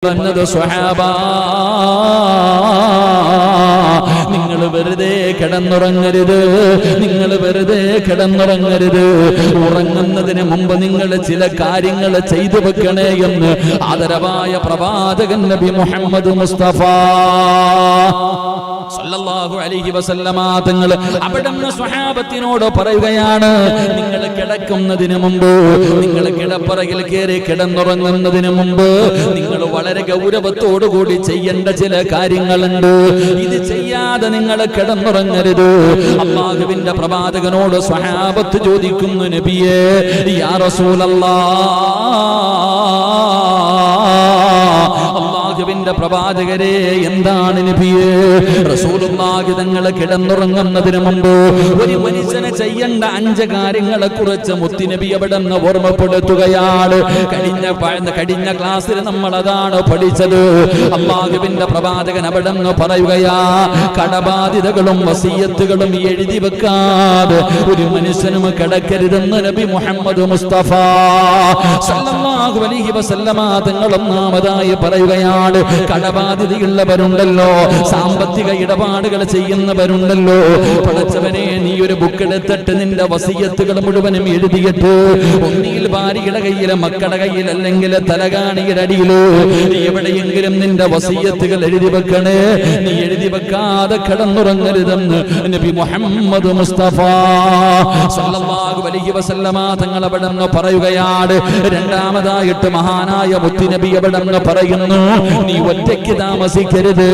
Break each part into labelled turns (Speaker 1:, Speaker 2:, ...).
Speaker 1: പറഞ്ഞത് സ്വഹാബ, നിങ്ങൾ വെറുതെ കിടന്നുറങ്ങരുത്, നിങ്ങൾ വെറുതെ കിടന്നുറങ്ങരുത്. ഉറങ്ങുന്നതിന് മുമ്പ് നിങ്ങൾ ചില കാര്യങ്ങൾ ചെയ്തു വെക്കണേ എന്ന് ആദരവായ പ്രവാചകൻ നബി മുഹമ്മദ് മുസ്തഫ സല്ലല്ലാഹു അലൈഹി വസല്ലമ തങ്ങൾ അവിടുന്ന് സ്വഹാബത്തിനോട് പറയുകയാണ്, നിങ്ങൾ കിടക്കുന്നതിന് മുമ്പ്, നിങ്ങൾ കിടപ്പറയിൽ കയറി കിടന്നുറങ്ങുന്നതിന് മുമ്പ് നിങ്ങൾ വളരെ ഗൗരവത്തോടുകൂടി ചെയ്യേണ്ട ചില കാര്യങ്ങളുണ്ട്. ഇത് ചെയ്യാതെ നിങ്ങൾ കിടന്നുറങ്ങരുത്. അല്ലാഹുവിന്റെ പ്രവാചകനോട് സ്വഹാബത്ത് ചോദിക്കുന്നു, നബിയേ യാ റസൂലല്ലാഹ്, പ്രവാചകരെ എന്താണ് നബിയേ? റസൂലുള്ളാഹി തങ്ങൾ കിടന്നുറങ്ങുന്നതിന് മുമ്പ് ഒരു മനുഷ്യനെ ചെയ്യേണ്ട 5 കാര്യങ്ങളെ കുറിച്ച് മുത്തുനബി അവിടുന്ന് ഓർമ്മപ്പെടുത്തുകയാണ്. കഴിഞ്ഞ ക്ലാസ്സിൽ നമ്മൾ അതാണ് പഠിച്ചത്. അല്ലാഹുവിന്റെ പ്രവാചകൻ അവിടുന്ന് പറയുകയാ, കടബാധ്യതകളും വസിയത്തുകളും എഴുതി വെക്കാതെ ഒരു മനുഷ്യനും കിടക്കരുതെന്ന് നബി മുഹമ്മദ് മുസ്തഫ സല്ലല്ലാഹു അലൈഹി വസല്ലമ തങ്ങൾ ഒന്നാമതായി പറയുകയാണ്. കടബാധ്യതയുള്ളവരുണ്ടല്ലോ, സാമ്പത്തിക ഇടപാടുകൾ ചെയ്യുന്നവരുണ്ടല്ലോ, പടച്ചവനെ നീ ഒരു ബുക്ക് എടുത്തിട്ട് നിന്റെ വസിയത്തുകൾ മുഴുവനും എഴുതിയിട്ട് ഒന്നിയിൽ ഭാര്യയുടെ കയ്യില്, മക്കളുടെ കയ്യിൽ, അല്ലെങ്കിൽ തലകാണിയുടെ അടിയില് എവിടെയെങ്കിലും നിന്റെ വസിയത്തുകൾ എഴുതി വെക്കണേ. നീ എഴുതി വെക്കാതെ കിടന്നുറങ്ങരുതെന്ന് നബി മുഹമ്മദ് മുസ്തഫ സല്ലല്ലാഹു അലൈഹി വസല്ലമ തങ്ങൾ അവിടുന്ന് പറയുകയാണ്. രണ്ടാമതായിട്ട് മഹാനായ മുത്തുനബി അവിടുന്ന് പറയുന്നു, നീ ഒറ്റയ്ക്ക് താമസിക്കരുത്,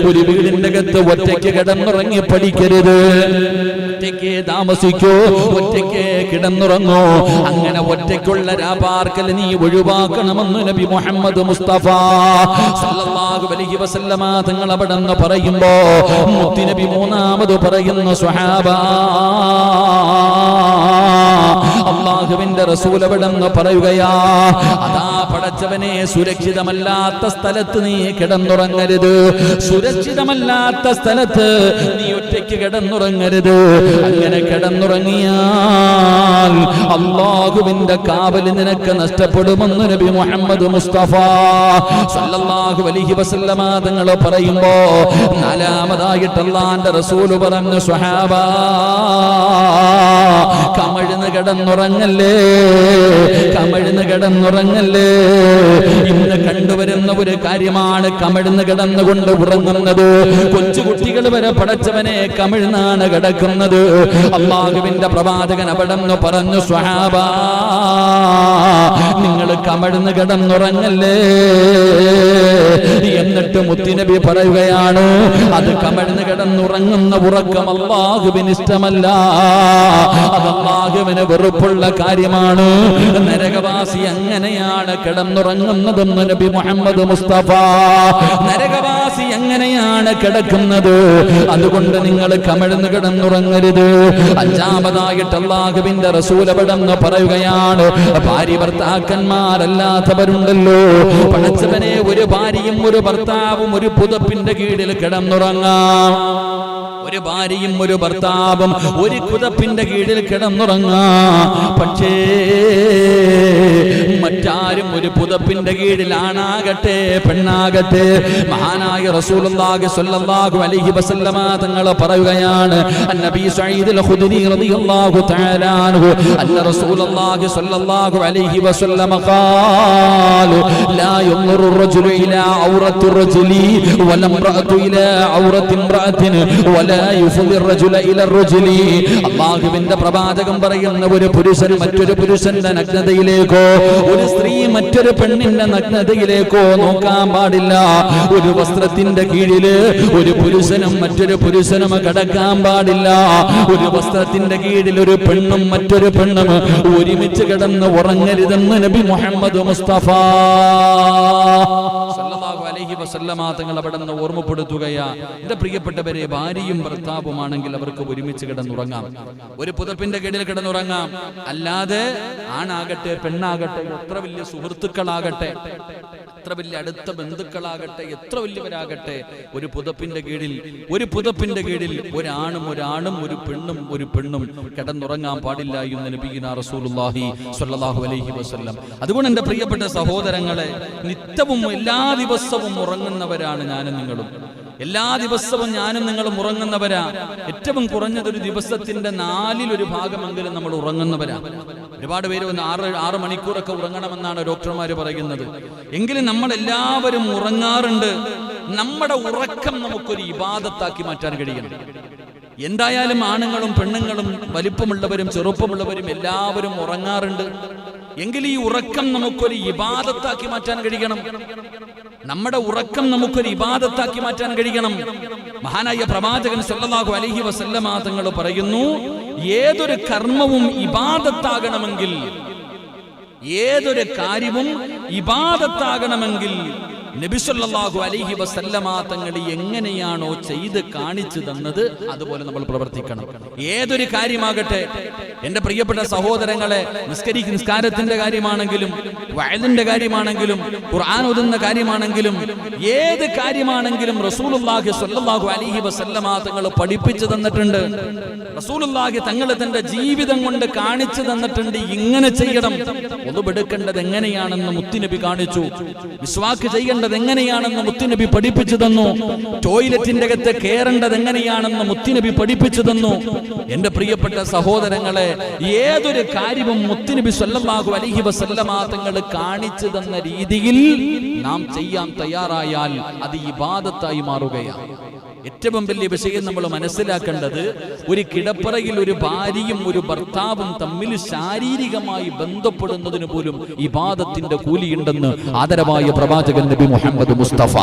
Speaker 1: ഒരു വീടിന്റെ അകത്ത് ഒറ്റയ്ക്ക് കിടന്നുറങ്ങി പഠിക്കരുത്. ഒറ്റയ്ക്ക് താമസിക്കോ, ഒറ്റയ്ക്ക് കിടന്നുറങ്ങോ. അങ്ങനെ ഒറ്റയ്ക്കുള്ള രാപാർക്കൽ നീ ഒഴിവാക്കണമെന്ന് നബി മുഹമ്മദ് മുസ്തഫ സല്ലല്ലാഹു അലൈഹി വസല്ലമ തങ്ങൾ അവിടുന്ന് പറയുമ്പോ മുത്തുനബി മൂന്നാമത് പറയുന്നു, സ്വഹാബ, അല്ലാഹുവിന്റെ റസൂൽ അവിടുന്ന് പറയുകയാ, അതാ പടച്ചവനെ സുരക്ഷിതമല്ലാത്ത സ്ഥലത്ത് നീ കിടന്നുറങ്ങരുത്. സുരക്ഷിതമല്ലാത്ത സ്ഥലത്ത് നീ ഒറ്റയ്ക്ക് കിടന്നുറങ്ങരുത്. അങ്ങനെ കിടന്നുറങ്ങിയാൽ അല്ലാഹുവിന്റെ കാവൽ നിനക്ക് നഷ്ടപ്പെടുമെന്ന് നബി മുഹമ്മദ് മുസ്തഫ സല്ലല്ലാഹു അലൈഹി വസല്ലമ തങ്ങൾ പറയുമ്പോ നാലാമതായിട്ട് അല്ലാഹുവിന്റെ റസൂൽ പറഞ്ഞു, സ്വഹാബ, കമഴ്ന്ന് കിടന്നുറങ്ങല്ലേ, കമഴ്ന്ന് കിടന്നുറങ്ങല്ലേ. ഇന്ന് കണ്ടുവരുന്ന ഒരു കാര്യമാണ് കമഴ്ന്ന് കിടന്നുകൊണ്ട് ഉറങ്ങുന്നത്. കൊച്ചുകുട്ടികൾ വരെ പടച്ചവനെ കമിഴ്ന്നാണ് കിടക്കുന്നത്. അല്ലാഹുവിന്റെ പ്രവാചകൻ അവിടുന്ന് പറഞ്ഞു, സ്വഹാബ, നിങ്ങൾ കമഴ്ന്ന് കിടന്നുറങ്ങല്ലേ. എന്നിട്ട് മുത്തുനബി പറയുകയാണ്, അത് കമഴ്ന്ന് കിടന്നുറങ്ങുന്ന ഉറക്കം അല്ലാഹുവിന് ഇഷ്ടമല്ല, അത് അല്ലാഹുവിന് വെറുപ്പുള്ള കാര്യമാണ്. നരകവാസി അങ്ങനെയാണ് കിടന്നുറങ്ങുന്നതെന്ന് നബി മുഹമ്മദ് മുസ്തഫ. നരകവാസി എങ്ങനെയാണ് കിടക്കുന്നത്, അതുകൊണ്ട് നിങ്ങൾ കമഴ്ന്ന് കിടന്നുറങ്ങരുത്. അഞ്ചാമതായിട്ട് അല്ലാഹുവിന്റെ റസൂൽ അവിടുന്ന് പറയുകയാണ്, ഭാര്യ ഭർത്താക്കന്മാരല്ലാത്തവരുണ്ടല്ലോ, പടച്ചവനെ ഒരു ഭാര്യയും ഒരു ഭർത്താവും ഒരു പുതപ്പിന്റെ കീഴിൽ കിടന്നുറങ്ങാം. ഒരു ഭാര്യയും ഒരു ഭർത്താവും ഒരു പുതപ്പിന്റെ കീഴിൽ കിടന്നുറങ്ങാം. പക്ഷേ മറ്റാരും ഒരു പുതപ്പിന്റെ കീഴിൽ, ആണാകട്ടെ പെണ്ണാകട്ടെ, മഹാനായ റസൂലുള്ളാഹി സ്വല്ലല്ലാഹു അലൈഹി വസല്ലമ തങ്ങൾ പറയുകയാണ്, നബി സഈദ് ഖുദരി റളിയല്ലാഹു തആല അൻഹു അന്ന റസൂലുള്ളാഹി സ്വല്ലല്ലാഹു അലൈഹി വസല്ലമ ഖാല ലാ യൻദുറു റജുലു ഇലാ ഔറത്തി റജുലി വല ഇംറഅതു ഇലാ ഔറത്തി ഇംറഅത്തിൻ വലാ യുഫ്ദി റജുല ഇലാ റജുലി. അല്ലാഹുവിന്റെ പ്രവാചകൻ പറയുന്ന, ഒരു പുരുഷൻ മറ്റൊരു പുരുഷന്റെ നഗ്നതയിലേക്കോ, ഒരു സ്ത്രീ മറ്റൊരു പെണ്ണിന്റെ നഗ്നതയിലേക്കോ നോക്കാൻ പാടില്ല. ഒരു വസ്ത്രത്തിന്റെ കീഴില് ഒരു പുരുഷനും മറ്റൊരു പുരുഷനും കിടക്കാൻ പാടില്ല. ഒരു വസ്ത്രത്തിന്റെ കീഴിൽ ഒരു പെണ്ണും മറ്റൊരു പെണ്ണും ഒരുമിച്ച് കിടന്ന് ഉറങ്ങരുതെന്ന് നബി മുഹമ്മദ് മുസ്തഫ സല്ലല്ലാഹു അലൈഹി അലൈഹി വസല്ലമ തങ്ങൾ അവിടെ നിന്ന് ഓർമ്മപ്പെടുത്തുകയാ, എന്റെ പ്രിയപ്പെട്ടവരെ, ഭാര്യയും ഭർത്താവുമാണെങ്കിൽ അവർക്ക് ഒരുമിച്ച് കിടന്നുറങ്ങാം, ഒരു പുതപ്പിന്റെ കീഴിൽ കിടന്നുറങ്ങാം. അല്ലാതെ ആണാകട്ടെ പെണ്ണാകട്ടെ, എത്ര വലിയ സുഹൃത്തുക്കളാകട്ടെ, എത്ര വലിയ അടുത്ത ബന്ധുക്കളാകട്ടെ, എത്ര വലിയവരാകട്ടെ, ഒരു പുതപ്പിന്റെ കീഴിൽ ഒരാണും ഒരു പെണ്ണും കിടന്നുറങ്ങാൻ പാടില്ല എന്ന് നബിയുനാ റസൂലുള്ളാഹി സ്വല്ലല്ലാഹു അലൈഹി വസല്ലം. അതുകൊണ്ട് എന്റെ പ്രിയപ്പെട്ട സഹോദരങ്ങളെ, നിത്യവും എല്ലാ ദിവസവും ഉറങ്ങുന്നവരാണ് ഞാനും നിങ്ങളും. എല്ലാ ദിവസവും ഞാനും നിങ്ങളും ഉറങ്ങുന്നവരാ. ഏറ്റവും കുറഞ്ഞതൊരു ദിവസത്തിന്റെ 4 ഭാഗമെങ്കിലും നമ്മൾ ഉറങ്ങുന്നവരാ. ഒരുപാട് പേര് 6 മണിക്കൂറൊക്കെ ഉറങ്ങണമെന്നാണ് ഡോക്ടർമാര് പറയുന്നത്. എങ്കിലും നമ്മൾ എല്ലാവരും ഉറങ്ങാറുണ്ട്. നമ്മുടെ ഉറക്കം നമുക്കൊരു ഇബാദത്താക്കി മാറ്റാൻ കഴിയണം. എന്തായാലും ആണുങ്ങളും പെണ്ണുങ്ങളും വലിപ്പമുള്ളവരും ചെറുപ്പമുള്ളവരും എല്ലാവരും ഉറങ്ങാറുണ്ട്. എങ്കിൽ ഈ ഉറക്കം നമുക്കൊരു ഇബാദത്താക്കി മാറ്റാൻ കഴിയണം. നമ്മുടെ ഉറക്കം നമുക്കൊരു ഇബാദത്താക്കി മാറ്റാൻ കഴിയണം. മഹാനായ പ്രവാചകൻ സല്ലല്ലാഹു അലൈഹി വസല്ലമ തങ്ങൾ പറയുന്നു, ഏതൊരു കർമ്മവും ഇബാദത്താകണമെങ്കിൽ, ഏതൊരു കാര്യവും ഇബാദത്താകണമെങ്കിൽ നബി സല്ലല്ലാഹു അലൈഹി വസല്ലമ തങ്ങൾ എങ്ങനെയാണോ ചെയ്ത് കാണിച്ചു തന്നത് അതുപോലെ നമ്മൾ പ്രവർത്തിക്കണം. ഏതൊരു കാര്യമാകട്ടെ, എന്റെ പ്രിയപ്പെട്ട സഹോദരങ്ങളെ, നിസ്കാരത്തിന്റെ കാര്യമാണെങ്കിലും വഅദിന്റെ കാര്യമാണെങ്കിലും ഖുർആൻ ഓതുന്ന കാര്യമാണെങ്കിലും ഏത് കാര്യമാണെങ്കിലും റസൂലുള്ളാഹി സ്വല്ലല്ലാഹു അലൈഹി വസല്ലമ തങ്ങൾ പഠിപ്പിച്ചു തന്നിട്ടുണ്ട്. റസൂലുള്ളാഹി തങ്ങൾ തന്റെ ജീവിതം കൊണ്ട് കാണിച്ചു തന്നിട്ടുണ്ട്. ഇങ്ങനെ ചെയ്യണം. ഒതുബെടുക്കേണ്ടത് എങ്ങനെയാണെന്ന് മുത്തുനബി കാണിച്ചു. മിസ്വാക്ക് ചെയ്യേണ്ടത് എങ്ങനെയാണെന്ന് മുത്തുനബി പഠിപ്പിച്ചു തന്നു. ടോയ്ലറ്റിന്റെ അകത്ത് കയറേണ്ടത് എങ്ങനെയാണെന്ന് മുത്തുനബി പഠിപ്പിച്ചു തന്നു. എന്റെ പ്രിയപ്പെട്ട സഹോദരങ്ങളെ, ഏതൊരു കാര്യവും മുത്തുനബി സല്ലല്ലാഹു അലൈഹി വസല്ലമ തങ്ങൾ കാണിച്ചു തന്ന രീതിയിൽ നാം ചെയ്യാൻ തയ്യാറായാൽ അത് ഇബാദത്തായി മാറുകയാണ്. ഏറ്റവും വലിയ വിഷയം നമ്മൾ മനസ്സിലാക്കേണ്ടത്, ഒരു കിടപ്പറയിൽ ഒരു ഭാര്യയും ഒരു ഭർത്താവും തമ്മിൽ ശാരീരികമായി ബന്ധപ്പെടുന്നതിന് പോലും ഇബാദത്തിന്റെ കൂലിയുണ്ടെന്ന് ആദരവായ പ്രവാചകൻ നബി മുഹമ്മദ് മുസ്തഫ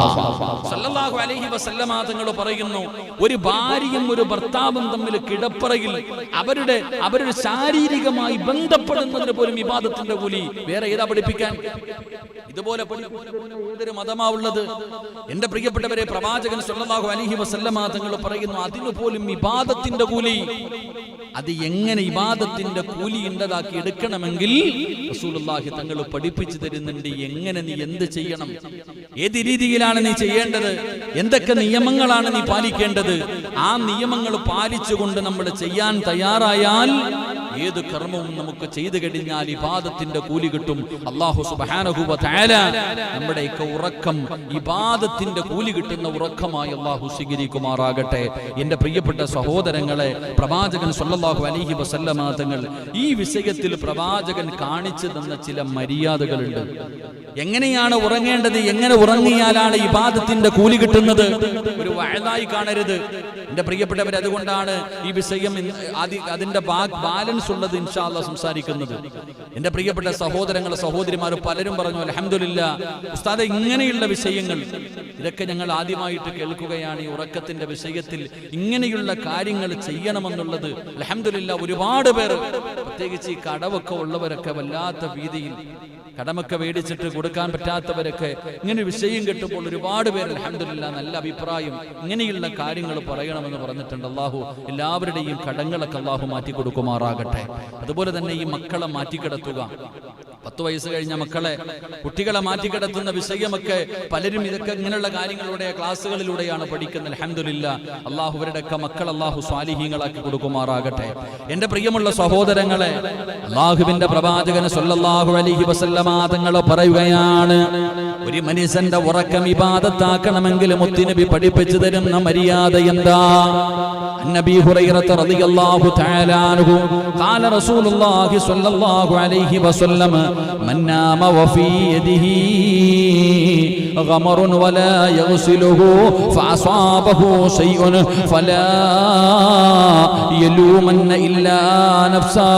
Speaker 1: സല്ലല്ലാഹു അലൈഹി വസല്ലമ തങ്ങൾ പറയുന്നു. ഒരു ഭാര്യയും ഒരു ഭർത്താവും തമ്മിൽ കിടപ്പറയിൽ അവരുടെ ശാരീരികമായി ബന്ധപ്പെടുന്നതിന് പോലും ഇബാദത്തിന്റെ കൂലി. വേറെ ഏതാ പഠിപ്പിക്കാൻ? ഇതുപോലെ ഏതൊരു മതമാ ഉള്ളത്? എന്റെ പ്രിയപ്പെട്ടവരെ, പ്രവാചകൻ സല്ലല്ലാഹു അലൈഹി വസല്ലമ തങ്ങൾ പറയുന്നു, അതിനു പോലും ഇബാദത്തിന്റെ കൂലി. അത് എങ്ങനെ ഇബാദത്തിന്റെ കൂലി ഉണ്ടതാക്കി എടുക്കണമെങ്കിൽ റസൂലുള്ളാഹി തങ്ങൾ പഠിപ്പിച്ചു തരുന്നുണ്ട്. എങ്ങനെ നീ എന്ത് ചെയ്യണം, ഏത് രീതിയിലാണ് നീ ചെയ്യേണ്ടത്, എന്തൊക്കെ നിയമങ്ങളാണ് നീ പാലിക്കേണ്ടത്. ആ നിയമങ്ങൾ പാലിച്ചുകൊണ്ട് നമ്മൾ ചെയ്യാൻ തയ്യാറായാൽ ഏത് കർമ്മവും നമുക്ക് ചെയ്തു കഴിഞ്ഞാൽ ഇബാദത്തിന്റെ കൂലി കിട്ടും. അല്ലാഹു സുബ്ഹാനഹു വ തആല നമ്മുടെയൊക്കെ ഉറക്കം ഇബാദത്തിന്റെ കൂലി കിട്ടുന്ന ഉറക്കമായി അല്ലാഹു സ്വീകരിക്കുമാറാകട്ടെ. എന്റെ പ്രിയപ്പെട്ട സഹോദരങ്ങളെ, പ്രവാചകൻ സല്ലല്ലാഹു അലൈഹി വസല്ലമ തങ്ങൾ ഈ വിഷയത്തിൽ പ്രവാചകൻ കാണിച്ചു തന്ന ചില മര്യാദകളുണ്ട്. എങ്ങനെയാണ് ഉറങ്ങേണ്ടത്, എങ്ങനെ ഉറങ്ങിയാലാണ് ഇബാദത്തിന്റെ കൂലി കിട്ടുന്നത്, ഒരു വഅദായി കാണരുത് എന്റെ പ്രിയപ്പെട്ടവർ. അതുകൊണ്ടാണ് ഈ വിഷയം അതിന്റെ ബാലൻസ് ഉള്ളത് ഇൻഷാ അല്ലാഹ് സംസാരിക്കുന്നത്. എന്റെ പ്രിയപ്പെട്ട സഹോദരങ്ങൾ സഹോദരിമാർ പലരും പറഞ്ഞു, അൽഹംദുലില്ലാഹ് ഉസ്താദേ, ഇങ്ങനെയുള്ള വിഷയങ്ങൾ ഇതൊക്കെ ഞങ്ങൾ ആദ്യമായിട്ട് കേൾക്കുകയാണ്. ഈ ഉറക്കത്തിന്റെ വിഷയത്തിൽ ഇങ്ങനെയുള്ള കാര്യങ്ങൾ ചെയ്യണമെന്നുള്ളത് അൽഹംദുലില്ലാഹ് ഒരുപാട് പേർ, പ്രത്യേകിച്ച് ഈ കടവൊക്കെ ഉള്ളവരൊക്കെ വല്ലാത്ത ഭീതിയിൽ, കടമൊക്കെ മേടിച്ചിട്ട് കൊടുക്കാൻ പറ്റാത്തവരൊക്കെ ഇങ്ങനെ വിഷയം കിട്ടുമ്പോൾ ഒരുപാട് പേര് അൽഹംദുലില്ലാഹ് നല്ല അഭിപ്രായം, ഇങ്ങനെയുള്ള കാര്യങ്ങൾ പറയണമെന്ന് പറഞ്ഞിട്ടുണ്ട്. അല്ലാഹു എല്ലാവരുടെയും കടങ്ങളൊക്കെ അല്ലാഹു മാറ്റി കൊടുക്കുമാറാകട്ടെ. അതുപോലെ തന്നെ ഈ മക്കളെ മാറ്റിക്കിടത്തുക, 10 വയസ്സ് കഴിഞ്ഞ മക്കളെ, കുട്ടികളെ മാറ്റിക്കിടത്തുന്ന വിഷയമൊക്കെ പലരും ഇതൊക്കെ ഇങ്ങനെയുള്ള കാര്യങ്ങളുടെ ക്ലാസ്സുകളിലൂടെയാണ് പഠിക്കുന്നത്. അൽഹംദുലില്ലാഹ് അല്ലാഹു അവരുടെയൊക്കെ മക്കൾ അല്ലാഹു സ്വാലിഹീങ്ങളാക്കി കൊടുക്കുമാറാകട്ടെ. എന്റെ പ്രിയമുള്ള സഹോദരങ്ങളെ, അല്ലാഹുവിന്റെ പ്രവാചകൻ സല്ലല്ലാഹു അലൈഹി വസല്ലമ തങ്ങൾ പറയുകയാണ്, ഒരു മനുഷ്യന്റെ ഉറക്കം ഇബാദത്താക്കണമെങ്കിൽ മുത്തുനബി പഠിപ്പിച്ചു തരുന്ന മര്യാദ എന്താ? നബി ഹുറൈറ റളിയല്ലാഹു തആല അൻഹു ഖാല റസൂലുള്ളാഹി സ്വല്ലല്ലാഹു അലൈഹി വസല്ലം മൻ നാമ വഫീ യദിഹി ഗമറുൻ വലാ യഗ്സിലുഹു ഫഅസാബഹു ശൈഉൻ ഫലാ യലൂമന്ന ഇല്ലാ നഫ്സാ.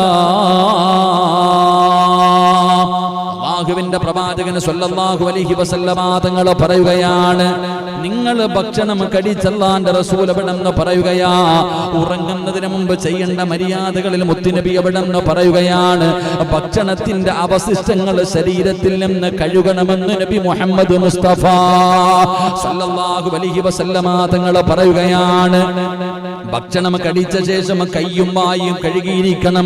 Speaker 1: അല്ലാഹുവിന്റെ പ്രവാചകൻ സ്വല്ലല്ലാഹു അലൈഹി വസല്ലമ തങ്ങൾ പറയുകയാണ്, നിങ്ങൾ ഭക്ഷണം കഴിച്ചല്ലാന്റെ റസൂൽ എവിടെന്ന് പറയുകയാ, ഉറങ്ങുന്നതിന് മുമ്പ് ചെയ്യേണ്ട മര്യാദകളിൽ മുത്തുനബി എവിടെന്ന് പറയുകയാണ്, ഭക്ഷണത്തിന്റെ അവശിഷ്ടങ്ങൾ ശരീരത്തിൽ നിന്ന് കഴുകണമെന്ന് നബി മുഹമ്മദ് മുസ്തഫ സ്വല്ലല്ലാഹു അലൈഹി വസല്ലമ തങ്ങൾ പറയുകയാണ്. ഭക്ഷണം കഴിച്ച ശേഷം കയ്യും വായും കഴുകിയിരിക്കണം.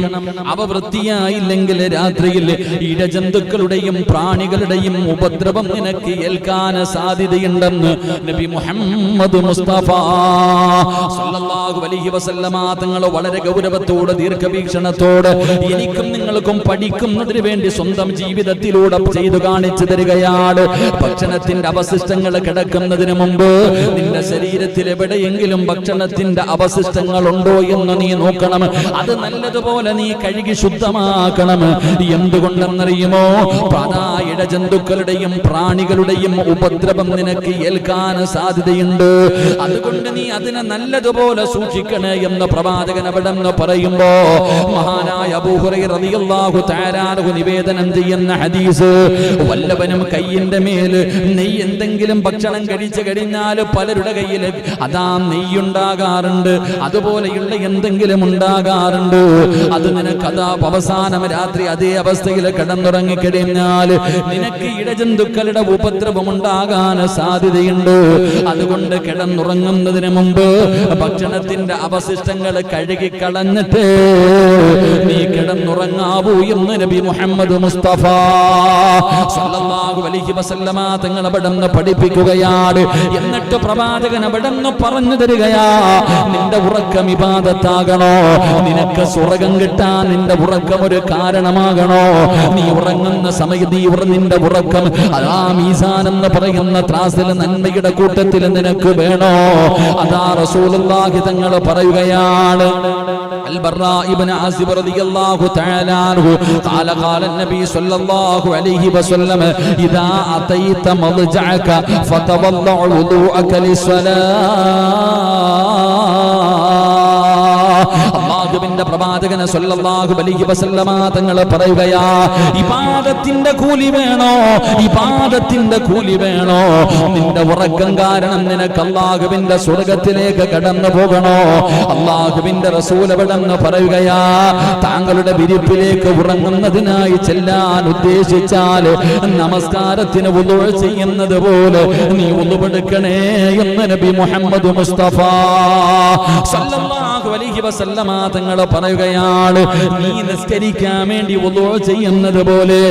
Speaker 1: അവ വൃത്തിയായില്ലെങ്കിൽ രാത്രിയിൽ ഇഴജന്തുക്കളുടെയും പ്രാണികളുടെയും ഉപദ്രവം നിനക്ക് ഏൽക്കാൻ സാധ്യതയുണ്ടെന്ന് നബി മുഹമ്മദ് മുസ്തഫ സല്ലല്ലാഹു അലൈഹി വസല്ലമ തങ്ങൾ വളരെ ഗൗരവത്തോടെ ദീർഘവീക്ഷണത്തോടെ എനിക്കും നിങ്ങൾക്കും പഠിക്കുന്നതിന് വേണ്ടി സ്വന്തം ജീവിതത്തിലൂടെ ചെയ്തു കാണിച്ചു തരികയാണ്. ഭക്ഷണത്തിന്റെ അവശിഷ്ടങ്ങൾ കിടക്കുന്നതിന് മുമ്പ് നിന്റെ ശരീരത്തിൽ എവിടെയെങ്കിലും ഭക്ഷണത്തിന്റെ അവശിഷ്ടങ്ങൾ ഉണ്ടോ എന്ന് നീ നോക്കണം. അത് നല്ലതുപോലെ നീ കഴുകി ശുദ്ധമാക്കണം. എന്തുകൊണ്ടെന്നറിയുമോ? ഇഴജന്തുക്കളുടെയും പ്രാണികളുടെയും ഉപദ്രവം നിനക്ക് ഏൽക്കാൻ സാധ്യതയുണ്ട്. അതുകൊണ്ട് നീ അതിനെ നല്ലതുപോലെ സൂക്ഷിക്കണേ എന്ന് പ്രവാചകൻ അവിടെ നിന്ന് പറയുമ്പോ മഹാനായ അബൂ ഹുറൈറ റളിയല്ലാഹു തആല അൻഹു നിവേദനം ചെയ്യുന്ന ഹദീസ്, വല്ലവനും കയ്യിന്റെ മേല് നെയ്യ് എന്തെങ്കിലും ഭക്ഷണം കഴിച്ചു കഴിഞ്ഞാൽ പലരുടെ കയ്യിൽ അതാ നെയ്യുണ്ടാകാറുണ്ട്, അതുപോലെയുള്ള എന്തെങ്കിലും ഉണ്ടാകാറുണ്ട്. അത് നിനക്ക് അതാ അവസാനം രാത്രി അതേ അവസ്ഥയിൽ കിടന്നുറങ്ങിക്കഴിഞ്ഞാൽ നിനക്ക് ഇഴജന്തുക്കളുടെ ഉപദ്രവം ഉണ്ടാകാൻ സാധ്യതയുണ്ട്. അതുകൊണ്ട് കിടന്നുറങ്ങുന്നതിന് മുമ്പ് ഭക്ഷണത്തിന്റെ അവശിഷ്ടങ്ങൾ കഴുകിക്കളഞ്ഞിട്ട് നീ കിടന്നുറങ്ങാവൂ എന്ന് നബി മുഹമ്മദ് മുസ്തഫ സല്ലല്ലാഹു അലൈഹി വസല്ലമ തങ്ങൾ അവിടുന്ന് പഠിപ്പിക്കുകയാണ്. എന്നിട്ട് പ്രവാചകൻ അവിടുന്ന് പറഞ്ഞു തരികയാ, നിന്റെ ഉറക്കം ഇബാദത്താകണോ? നിനക്ക് സ്വർഗ്ഗം കിട്ടാൻ നിന്റെ ഉറക്കം ഒരു കാരണമാകണോ? നീ ഉറങ്ങുന്ന സമയത്ത് നിന്റെ ഉറക്കം അതാ മീസാൻ എന്ന് പറയുന്ന ത്രാസിൽ നന്മയുടെ കൂട്ടത്തിൽ നിനക്ക് വേണോ? അതാ റസൂലുള്ളാഹി തങ്ങൾ പറയുകയാണ്, البراء بن عازب رضي الله تعالى عنه قال قال النبي صلى الله عليه وسلم إذا أتيت مضجعك فتوضع وضوءك للصلاة. അല്ലാഹുവിന്റെ പ്രവാചകൻ സ്വല്ലല്ലാഹു അലൈഹി വസല്ലമ തങ്ങൾ പറയുകയാ, ഇബാദത്തിന്റെ കൂലി വേണോ? ഇബാദത്തിന്റെ കൂലി വേണോ? നിന്റെ ഉറക്കം കാരണം നിനക്ക് അല്ലാഹുവിന്റെ സ്വർഗ്ഗത്തിലേക്ക് കടന്നു പോകണോ? അല്ലാഹുവിന്റെ റസൂൽ അവിടെന്ന് പറയുകയാ, താങ്കളുടെ വിരിപ്പിലേക്ക് ഉറങ്ങുന്നതിനായി ചെല്ലാൻ ഉദ്ദേശിച്ചാൽ നമസ്കാരത്തിന് വുളൂ ചെയ്യുന്നത് പോലെ നീ വുളൂവെടുക്കണേ എന്ന് നബി മുഹമ്മദ് മുസ്തഫ സല്ലല്ലാഹു അലൈഹി വസല്ലമ തങ്ങൾ പറയുകയാണ്, നീ നിസ്കരിക്കാൻ വേണ്ടി വുളൂ ചെയ്യുന്നത് പോലെ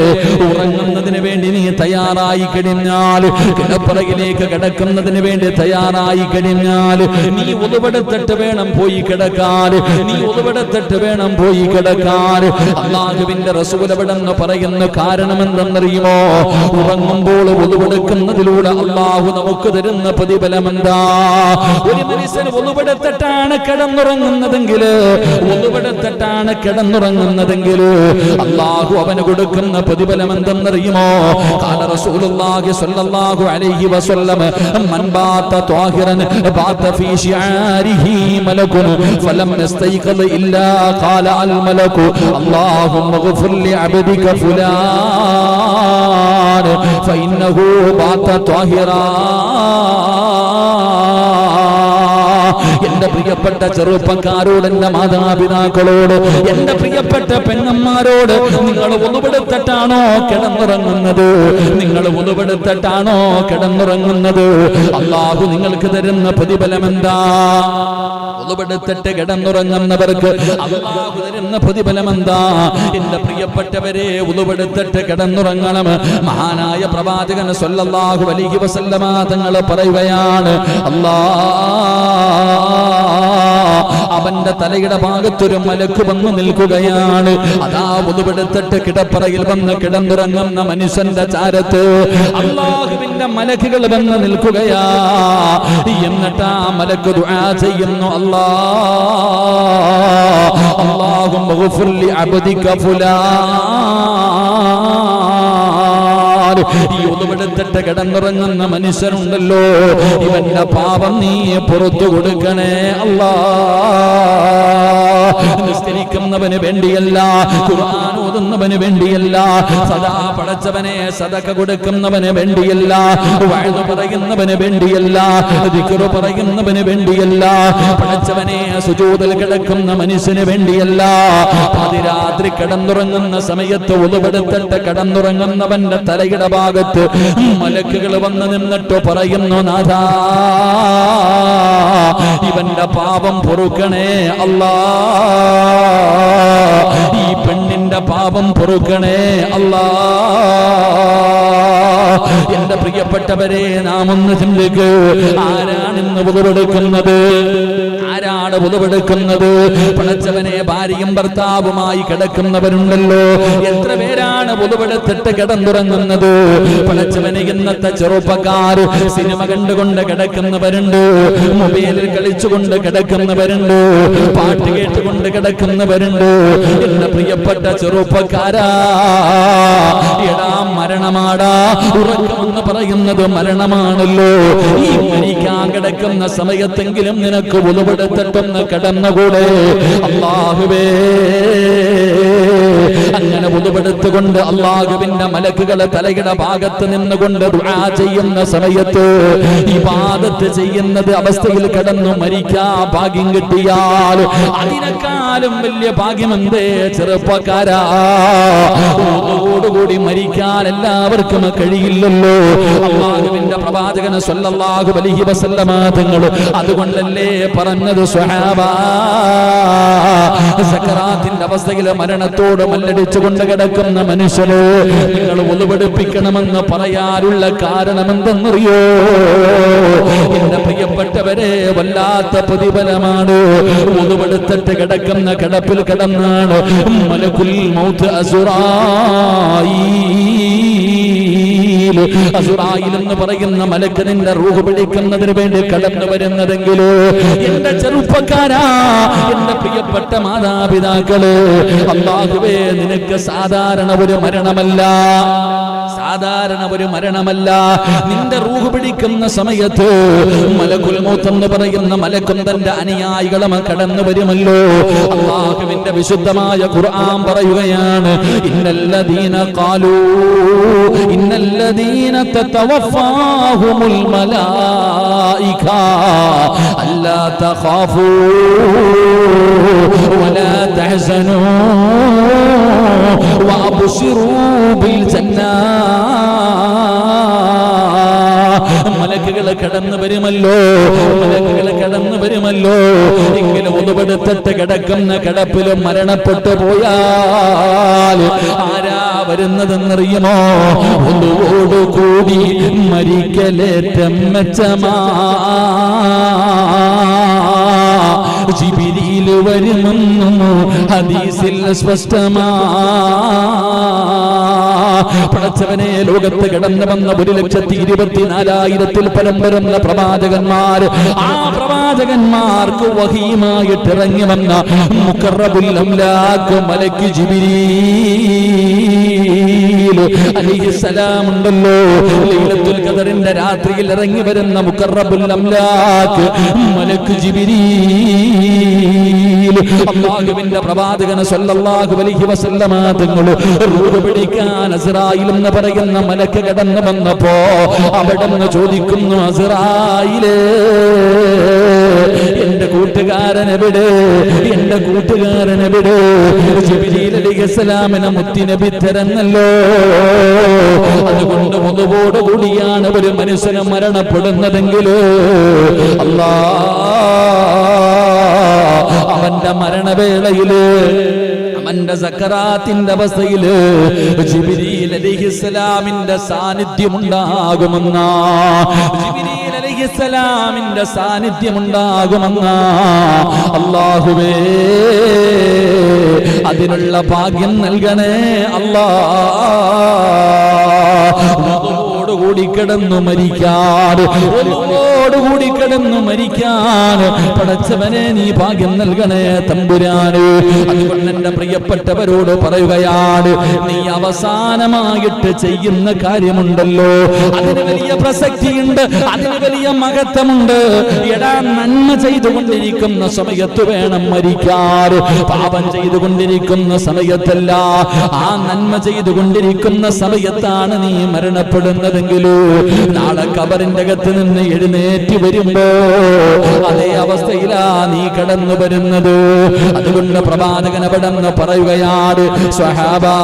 Speaker 1: ഉറങ്ങുന്നതിന് വേണ്ടി നീ തയ്യാറായി കഴിഞ്ഞാൽ, കിടപ്പറയിലേക്ക് കിടക്കുന്നതിന് വേണ്ടി തയ്യാറായി കഴിഞ്ഞാൽ നീ വുളൂവെടുത്തിട്ട് വേണം പോയി കിടക്കാൻ. നീ വുളൂവെടുത്തിട്ട് വേണം പോയി കിടക്കാൻ. അല്ലാഹുവിന്റെ റസൂൽ അവിടെന്ന് പറയുന്ന കാരണം എന്തെന്നറിയുമോ? ഉറങ്ങുമ്പോൾ വുളൂവെടുക്കുന്നതിലൂടെ അല്ലാഹു നമുക്ക് തരുന്ന പ്രതിഫലം എന്താ? ഒരു മനുഷ്യൻ വുളൂവെടുത്തിട്ടാണ് കിടന്നുറങ്ങുന്നതെങ്കിൽ അല്ലാഹു അവന് കൊടുക്കുന്ന പ്രതിഫലം എന്തെന്നറിയുമോ? ഖാല റസൂലുള്ളാഹി സ്വല്ലല്ലാഹു അലൈഹി വസല്ലം, മൻ ബാത ത്വാഹിറൻ ബാത ഫീ ശിആരിഹി മലകുൻ ഫലം യസ്തൈഖദ് ഇല്ലാ ഖാല അൽ മലകു അല്ലാഹുമ്മ ഗ്ഫിർ ലി അബ്ദിക ഫുലാൻ ഫഇന്നഹു ബാത ത്വാഹിറാ. എന്റെ പ്രിയപ്പെട്ട ചെറുപ്പക്കാരോട്, എന്റെ മാതാപിതാക്കളോട്, എന്റെ പ്രിയപ്പെട്ട പെങ്ങന്മാരോട്, നിങ്ങൾ വുളൂവെടുത്തിട്ടാണോ കിടന്നുറങ്ങുന്നത്? നിങ്ങൾ വുളൂവെടുത്തിട്ടാണോ കിടന്നുറങ്ങുന്നത്? അല്ലാഹു നിങ്ങൾക്ക് തരുന്ന പ്രതിഫലം എന്താ? വുളൂവെടുത്തിട്ട് കിടന്നുറങ്ങുന്നവർക്ക് അല്ലാഹു തരുന്ന പ്രതിഫലം എന്താ? എന്റെ പ്രിയപ്പെട്ടവരെ, വുളൂവെടുത്തിട്ട് കിടന്നുറങ്ങണം. മഹാനായ പ്രവാചകൻ സ്വല്ലല്ലാഹു അലൈഹി വസല്ലമ തങ്ങൾ പറയുകയാണ്, അവന്റെ തലയുടെ ഭാഗത്തൊരു മലക്ക് വന്നു നിൽക്കുകയാണ്. അതാ വുളൂവെടുത്തിട്ട് കിടപ്പറയിൽ വന്ന് കിടന്നുറങ്ങുന്ന മനുഷ്യന്റെ ചാരത്ത് അല്ലാഹുവിന്റെ മലക്കുകൾ വന്ന് നിൽക്കുകയാ. എന്നിട്ട് ആ മലക്ക് ദുആ ചെയ്യുന്നു, അല്ലാഹുമ്മ ഗ്ഫിർ ലി അബ്ദിക ഫുലാൻ. ഈ വുളൂവെടുത്തിട്ട് കിടന്നുറങ്ങുന്ന മനുഷ്യനുണ്ടല്ലോ, ഇവന്റെ പാപം നീ പുറത്തു കൊടുക്കണേ അല്ലാ. നിസ്കരിക്കുന്നവന് വേണ്ടിയല്ല, ഖുർആൻ ഓതുന്നവന് വേണ്ടിയല്ല, സദാ പടച്ചവനെ സദഖ കൊടുക്കുന്നവന് വേണ്ടിയല്ല, വഅദ് പറയുന്നവന് വേണ്ടിയല്ല, ദിക്ർ പറയുന്നവന് വേണ്ടിയല്ല, പടച്ചവനെ സുജൂദിൽ കിടക്കുന്ന മനുഷ്യന് വേണ്ടിയല്ല, പാതിരാത്രി കിടന്നുറങ്ങുന്ന സമയത്ത് ഉളുവെടുത്തിട്ട് കിടന്നുറങ്ങുന്നവന്റെ തലയുടെ ഭാഗത്ത് മലക്കുകൾ വന്ന് നിന്നിട്ട് പറയുന്നു, നാഥാ ഇവന്റെ പാപം പൊറുക്കണേ അല്ലാ, ഈ പെണ്ണിന്റെ പാപം പൊറുക്കണേ അല്ലാ. എന്റെ പ്രിയപ്പെട്ടവരെ, നാം ഒന്ന് ചിന്തിക്ക്, ആരാണിന്ന് ഉളുവെടുക്കുന്നത്? ആരാണ് ഉളുവെടുക്കുന്നത്? പടച്ചവനെ ഭാര്യയും ഭർത്താവുമായി കിടക്കുന്നവരുണ്ടല്ലോ. എത്ര പേരാണ് ഉളുവെടുത്തിട്ട് കിടന്നുറങ്ങുന്നത്? പടച്ചവനെ, ഇന്നത്തെ ചെറുപ്പക്കാർ സിനിമ കണ്ടുകൊണ്ട് കിടക്കുന്നവരുണ്ട്, മൊബൈലിൽ കളിച്ചുകൊണ്ട് കിടക്കുന്നവരുണ്ട്, പാട്ട് കേട്ടുകൊണ്ട് കിടക്കുന്നവരുണ്ട്. എന്റെ പ്രിയപ്പെട്ട ചെറുപ്പക്കാരാ, എടാ മരണമാടാ, ഉറക്കമെന്ന് പറയുന്നത് മരണമാണല്ലോ. ഈ മരിക്കാൻ കിടക്കുന്ന സമയത്തെങ്കിലും നിനക്ക് ഉളുവെടുത്തിട്ടൊന്ന് കിടന്നുകൂടെ? അല്ലാഹുവേ, അങ്ങനെ ഉളുവെടുത്തുകൊണ്ട് അല്ലാഹുവിന്റെ മലക്കുകളെ തലയുടെ ഭാഗത്ത് നിന്നുകൊണ്ട് ദുആ ചെയ്യുന്ന സമയത്ത് ഇബാദത്ത് ചെയ്യുന്നത് അവസ്ഥയിൽ കിടന്നു മരിക്കാ ഭാഗ്യം കിട്ടിയാൽ അതിനേക്കാളും വലിയ ഭാഗ്യമെന്തേ ചെറുപ്പക്കാരാ? ഓടുകൂടി മരിക്കാൻ എല്ലാവർക്കും കഴിയില്ലല്ലോ. അല്ലാഹുവിന്റെ പ്രവാചകൻ സ്വല്ലല്ലാഹു അലൈഹി വസല്ലമ തങ്ങൾ അതുകൊണ്ടല്ലേ പറഞ്ഞത്, സ്വഹാബാ, സക്കറാത്തിന്റെ അവസ്ഥയിൽ മരണത്തോട് മല്ലടിച്ചുകൊണ്ട് കിടക്കുന്ന മനുഷ്യന് നിങ്ങൾ ഉളുവെടുപ്പിക്കണമെന്ന് പറയാനുള്ള കാരണം എന്തെന്നറിയോ? എന്റെ പ്രിയപ്പെട്ടവരെ, വല്ലാത്ത പ്രതിഫലമാണ്. ഉളുവെടുത്തിട്ട് കിടക്കുന്ന കിടപ്പിൽ കിടന്നാണ് മലക്കുൽ മൗത്ത് അസുറായിൽ എന്ന് പറയുന്ന മലക്ക് നിന്റെ റൂഹ് പിടിക്കുന്നതിന് വേണ്ടി കടന്നു വരുന്നതെങ്കിലോ, എന്റെ ചെറുപ്പക്കാരാ, എന്റെ പ്രിയപ്പെട്ട മാതാപിതാക്കള്, അല്ലാഹുവേ, നിനക്ക് സാധാരണ ഒരു മരണമല്ല, സാധാരണ ഒരു മരണമല്ല. നിന്റെ റൂഹ് പിടിക്കുന്ന സമയത്ത് മലക്കുൽ മൗത്ത് എന്ന് പറയുന്ന മലക്കും തന്റെ അനുയായികളും കടന്നു വരുമല്ലോ. അല്ലാഹുവിന്റെ വിശുദ്ധമായ ഖുർആൻ പറയുകയാണ്, ഇന്നല്ലദീന ഖാലൂ ഇന്നല്ലദീന തതവഫാഹുമുൽ മലായിക അല്ലാ തഖാഫൂ വലാ തഹ്സനൂ വഅബ്ശിറൂ ബിൽ ജന്നാ. മലക്കുകൾ കടന്നു വരുമല്ലോ, മലക്കുകൾ കടന്നു വരുമല്ലോ. എങ്കിലും ഉളുവെടുത്തിട്ട് കിടക്കുന്ന കിടപ്പിലും മരണപ്പെട്ടു പോയാൽ ആരാ വരുന്നതെന്നറിയുമോ? ഒന്നുകൂടി മരിക്കലേറ്റം മെച്ചമാ, ജിബ്രീൽ വരുമെന്നു ഹദീസിൽ സ്പഷ്ടമാ. പടച്ചവനെ, ലോകത്ത് കടന്നു വന്ന 1,24,000 പരം വരുന്ന പ്രവാചകന്മാർ, ആ പ്രവാചകന്മാർക്ക് വഹീമായിട്ട് ഇറങ്ങി വന്ന മുഖറബുൽ അംലാഖ് മലക്ക് ജിബ്രീൽ അലൈഹിസ്സലാം ഉണ്ടല്ലോ. ലൈലത്തുൽ ഖദറിന്റെ രാത്രിയിൽ ഇറങ്ങി വരുന്ന മുഖറബുൽ അംലാഖ് മലക്ക് ജിബ്രീൽ, അല്ലാഹുവിന്റെ പ്രവാചകൻ സ്വല്ലല്ലാഹു അലൈഹി വസല്ലമ തങ്ങൾ റൂഹ് പിടിക്കാൻ അസ്റായിൽ എന്ന് പറയുന്ന മലക്ക് കടന്നു വന്നപ്പോ അവിടുന്ന് ചോദിക്കുന്നു, അസ്റായിലേ, എന്റെ കൂട്ടുകാരൻ എവിടെ? എന്റെ കൂട്ടുകാരൻ എവിടെ? ജിബ്രീൽ അലൈഹിസ്സലാമിനെ മുത്തുനബി തരുന്നല്ലോ. അതുകൊണ്ട് മുതുവോട് കൂടിയാണ് ഒരു മനുഷ്യന് മരണപ്പെടുന്നതെങ്കിലോ അവന്റെ മരണവേളയില്, അവന്റെ സക്കറാത്തിന്റെ അവസ്ഥയില് ജിബ്രീൽ അലൈഹിസ്സലാമിന്റെ സാന്നിധ്യമുണ്ടാകുമെന്ന, ജിബ്രീൽ അലൈഹിസ്സലാമിന്റെ സാന്നിധ്യമുണ്ടാകുമെന്ന. അല്ലാഹുവേ, അതിനുള്ള ഭാഗ്യം നൽകണേ അല്ലാഹ്. ഒന്നുകൂടി കിടന്നു മരിക്കാൻ, ഒന്നുകൂടി കിടന്നു മരിക്കാൻ പടച്ചവനെ നീ ഭാഗ്യം നൽകണേ തമ്പുരാന്. അതുകൊണ്ട് എന്റെ പ്രിയപ്പെട്ടവരോട് പറയുകയാണ്, നീ അവസാനമായിട്ട് ചെയ്യുന്ന കാര്യമുണ്ടല്ലോ, അതിന് വലിയ പ്രസക്തിയുണ്ട്, അതിന് വലിയ മഹത്വമുണ്ട്. എടാ, നന്മ ചെയ്തുകൊണ്ടിരിക്കുന്ന സമയത്ത് വേണം മരിക്കാൻ, പാപം ചെയ്തുകൊണ്ടിരിക്കുന്ന സമയത്തല്ല. ആ നന്മ ചെയ്തുകൊണ്ടിരിക്കുന്ന സമയത്താണ് നീ മരണപ്പെടുന്നതെങ്കിലോ നാളെ ഖബറിന്റെ അകത്ത് നിന്ന് എഴുന്നേറ്റ് വരുമ്പോ അതേ അവസ്ഥയിലാ നീ കടന്നു വരുന്നത്. അതുകൊണ്ട് പ്രവാചകൻ അവിടെന്ന് പറയുകയാണ്, സ്വഹാബാ,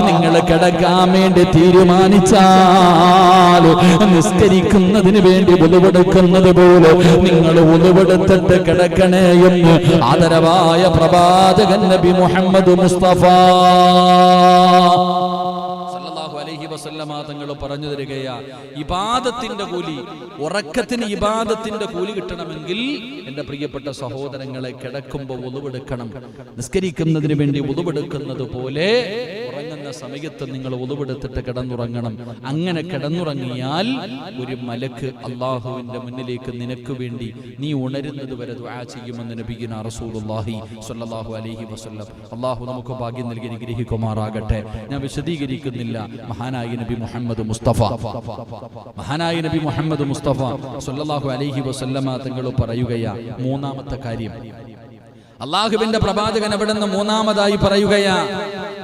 Speaker 1: നിങ്ങൾ കിടക്കാൻ വേണ്ടി തീരുമാനിച്ചാൽ നിസ്കരിക്കുന്നതിന് വേണ്ടി ഉളുവെടുക്കുന്നത് പോലെ നിങ്ങൾ ഉളുവെടുത്തിട്ട് കിടക്കണേ എന്ന് ആദരവായ പ്രവാചകൻ നബി മുഹമ്മദ് മുസ്തഫ തങ്ങൾ പറഞ്ഞു തരികയാ. ഇബാദത്തിന്റെ കൂലി, ഉറക്കത്തിന് ഇബാദത്തിന്റെ കൂലി കിട്ടണമെങ്കിൽ എന്റെ പ്രിയപ്പെട്ട സഹോദരങ്ങളെ, കിടക്കുമ്പോൾ ഉളുവെടുക്കണം. നിസ്കരിക്കുന്നതിന് വേണ്ടി ഉളുവെടുക്കുന്നത് പോലെ ഉറങ്ങുന്ന സമയത്ത് നിങ്ങൾ ഉളുവെടുത്തിട്ട് കിടന്നുറങ്ങണം. അങ്ങനെ കിടന്നുറങ്ങിയാൽ ഒരു മലക്ക് അള്ളാഹുവിന്റെ മുന്നിലേക്ക് നിനക്ക് വേണ്ടി നീ ഉണരുന്നത് വരെ ദുആ ചെയ്യുമെന്ന് നബിയുനാ റസൂലുള്ളാഹി സ്വല്ലല്ലാഹു അലൈഹി വസല്ലം. അള്ളാഹു നമുക്ക് ഭാഗ്യം നൽകി അനുഗ്രഹിക്കുമാറാകട്ടെ. ഞാൻ വിശദീകരിക്കുന്നില്ല. മഹാനായ നബി മുഹമ്മദ് മുസ്തഫ സ്വല്ലല്ലാഹു അലൈഹി വസല്ലമ തങ്ങൾ പറയുകയാ, മൂന്നാമത്തെ കാര്യം അള്ളാഹുവിന്റെ പ്രവാചകൻ അവിടുന്ന് മൂന്നാമതായി പറയുകയാ,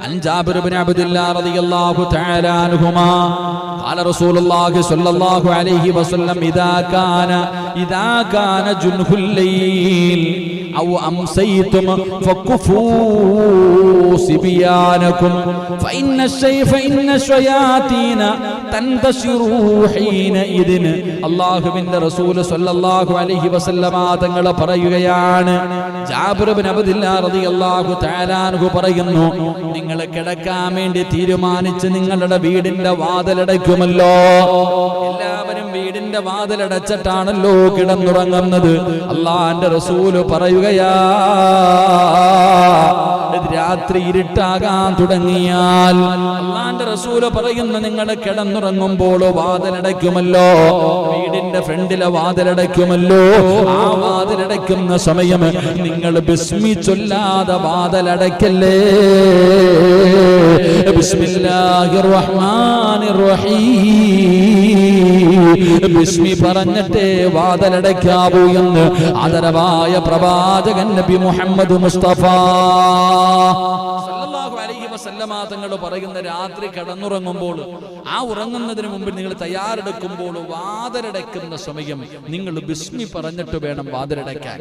Speaker 1: അൻ ജാബിർ ഇബ്നു അബ്ദുല്ലാഹ് റളിയല്ലാഹു തആല അൻഹുമാ ഖാല റസൂലുള്ളാഹി സ്വല്ലല്ലാഹു അലൈഹി വസല്ലം ഇദാ കാന ജുൻഹുൽ ലൈൽ ഔ അംസൈതും ഫകുഫൂ സിബിയാനകും ഫഇന്ന ശയാതീന തൻതശിറു ഹീന ഇദിൻ. അല്ലാഹുവിന്റെ റസൂൽ സ്വല്ലല്ലാഹു അലൈഹി വസല്ലമ തങ്ങൾ പറയുകയാണ്, ജാബിർ ഇബ്നു അബ്ദുല്ലാഹ് റളിയല്ലാഹു തആല അൻഹു പറയുന്നു, നിങ്ങൾ കിടക്കാൻ വേണ്ടി തീരുമാനിച്ച് നിങ്ങളുടെ വീടിന്റെ വാതിലടയ്ക്കുമല്ലോ. എല്ലാവരും വീടിന്റെ വാതിലടച്ചിട്ടാണല്ലോ കിടന്നുറങ്ങുന്നത്. അല്ലാഹുവിന്റെ റസൂല് പറയുകയാ, രാത്രി ഇരുട്ടാകാൻ തുടങ്ങിയാൽ അല്ലാഹുവിന്റെ റസൂല് പറയുന്ന, നിങ്ങൾ കിടന്നുറങ്ങുമ്പോൾ വാതിലടയ്ക്കുമല്ലോ, വീടിന്റെ ഫ്രണ്ടിലെ വാതിലടയ്ക്കുമല്ലോ. ആ വാതിലടയ്ക്കുന്ന സമയം നിങ്ങൾ ബിസ്മി ചൊല്ലാതെ വാതിലടയ്ക്കല്ലേ. ബിസ്മില്ലാഹിർ റഹ്മാനിർ റഹീം, ബിസ്മി പറഞ്ഞിട്ടേ വാതിലടയ്ക്കാവൂ എന്ന് ആദരവായ പ്രവാചകൻ നബി മുഹമ്മദ് മുസ്തഫ സല്ലല്ലാഹു അലൈഹി വസല്ലമ തങ്ങൾ പറയുന്ന, രാത്രി കിടന്നുറങ്ങുമ്പോൾ ആ ഉറങ്ങുന്നതിന് മുമ്പ് നിങ്ങൾ തയ്യാറെടുക്കുമ്പോൾ വാതിലടയ്ക്കുന്ന സമയം നിങ്ങൾ ബിസ്മി പറഞ്ഞിട്ട് വേണം വാതിലടയ്ക്കാൻ.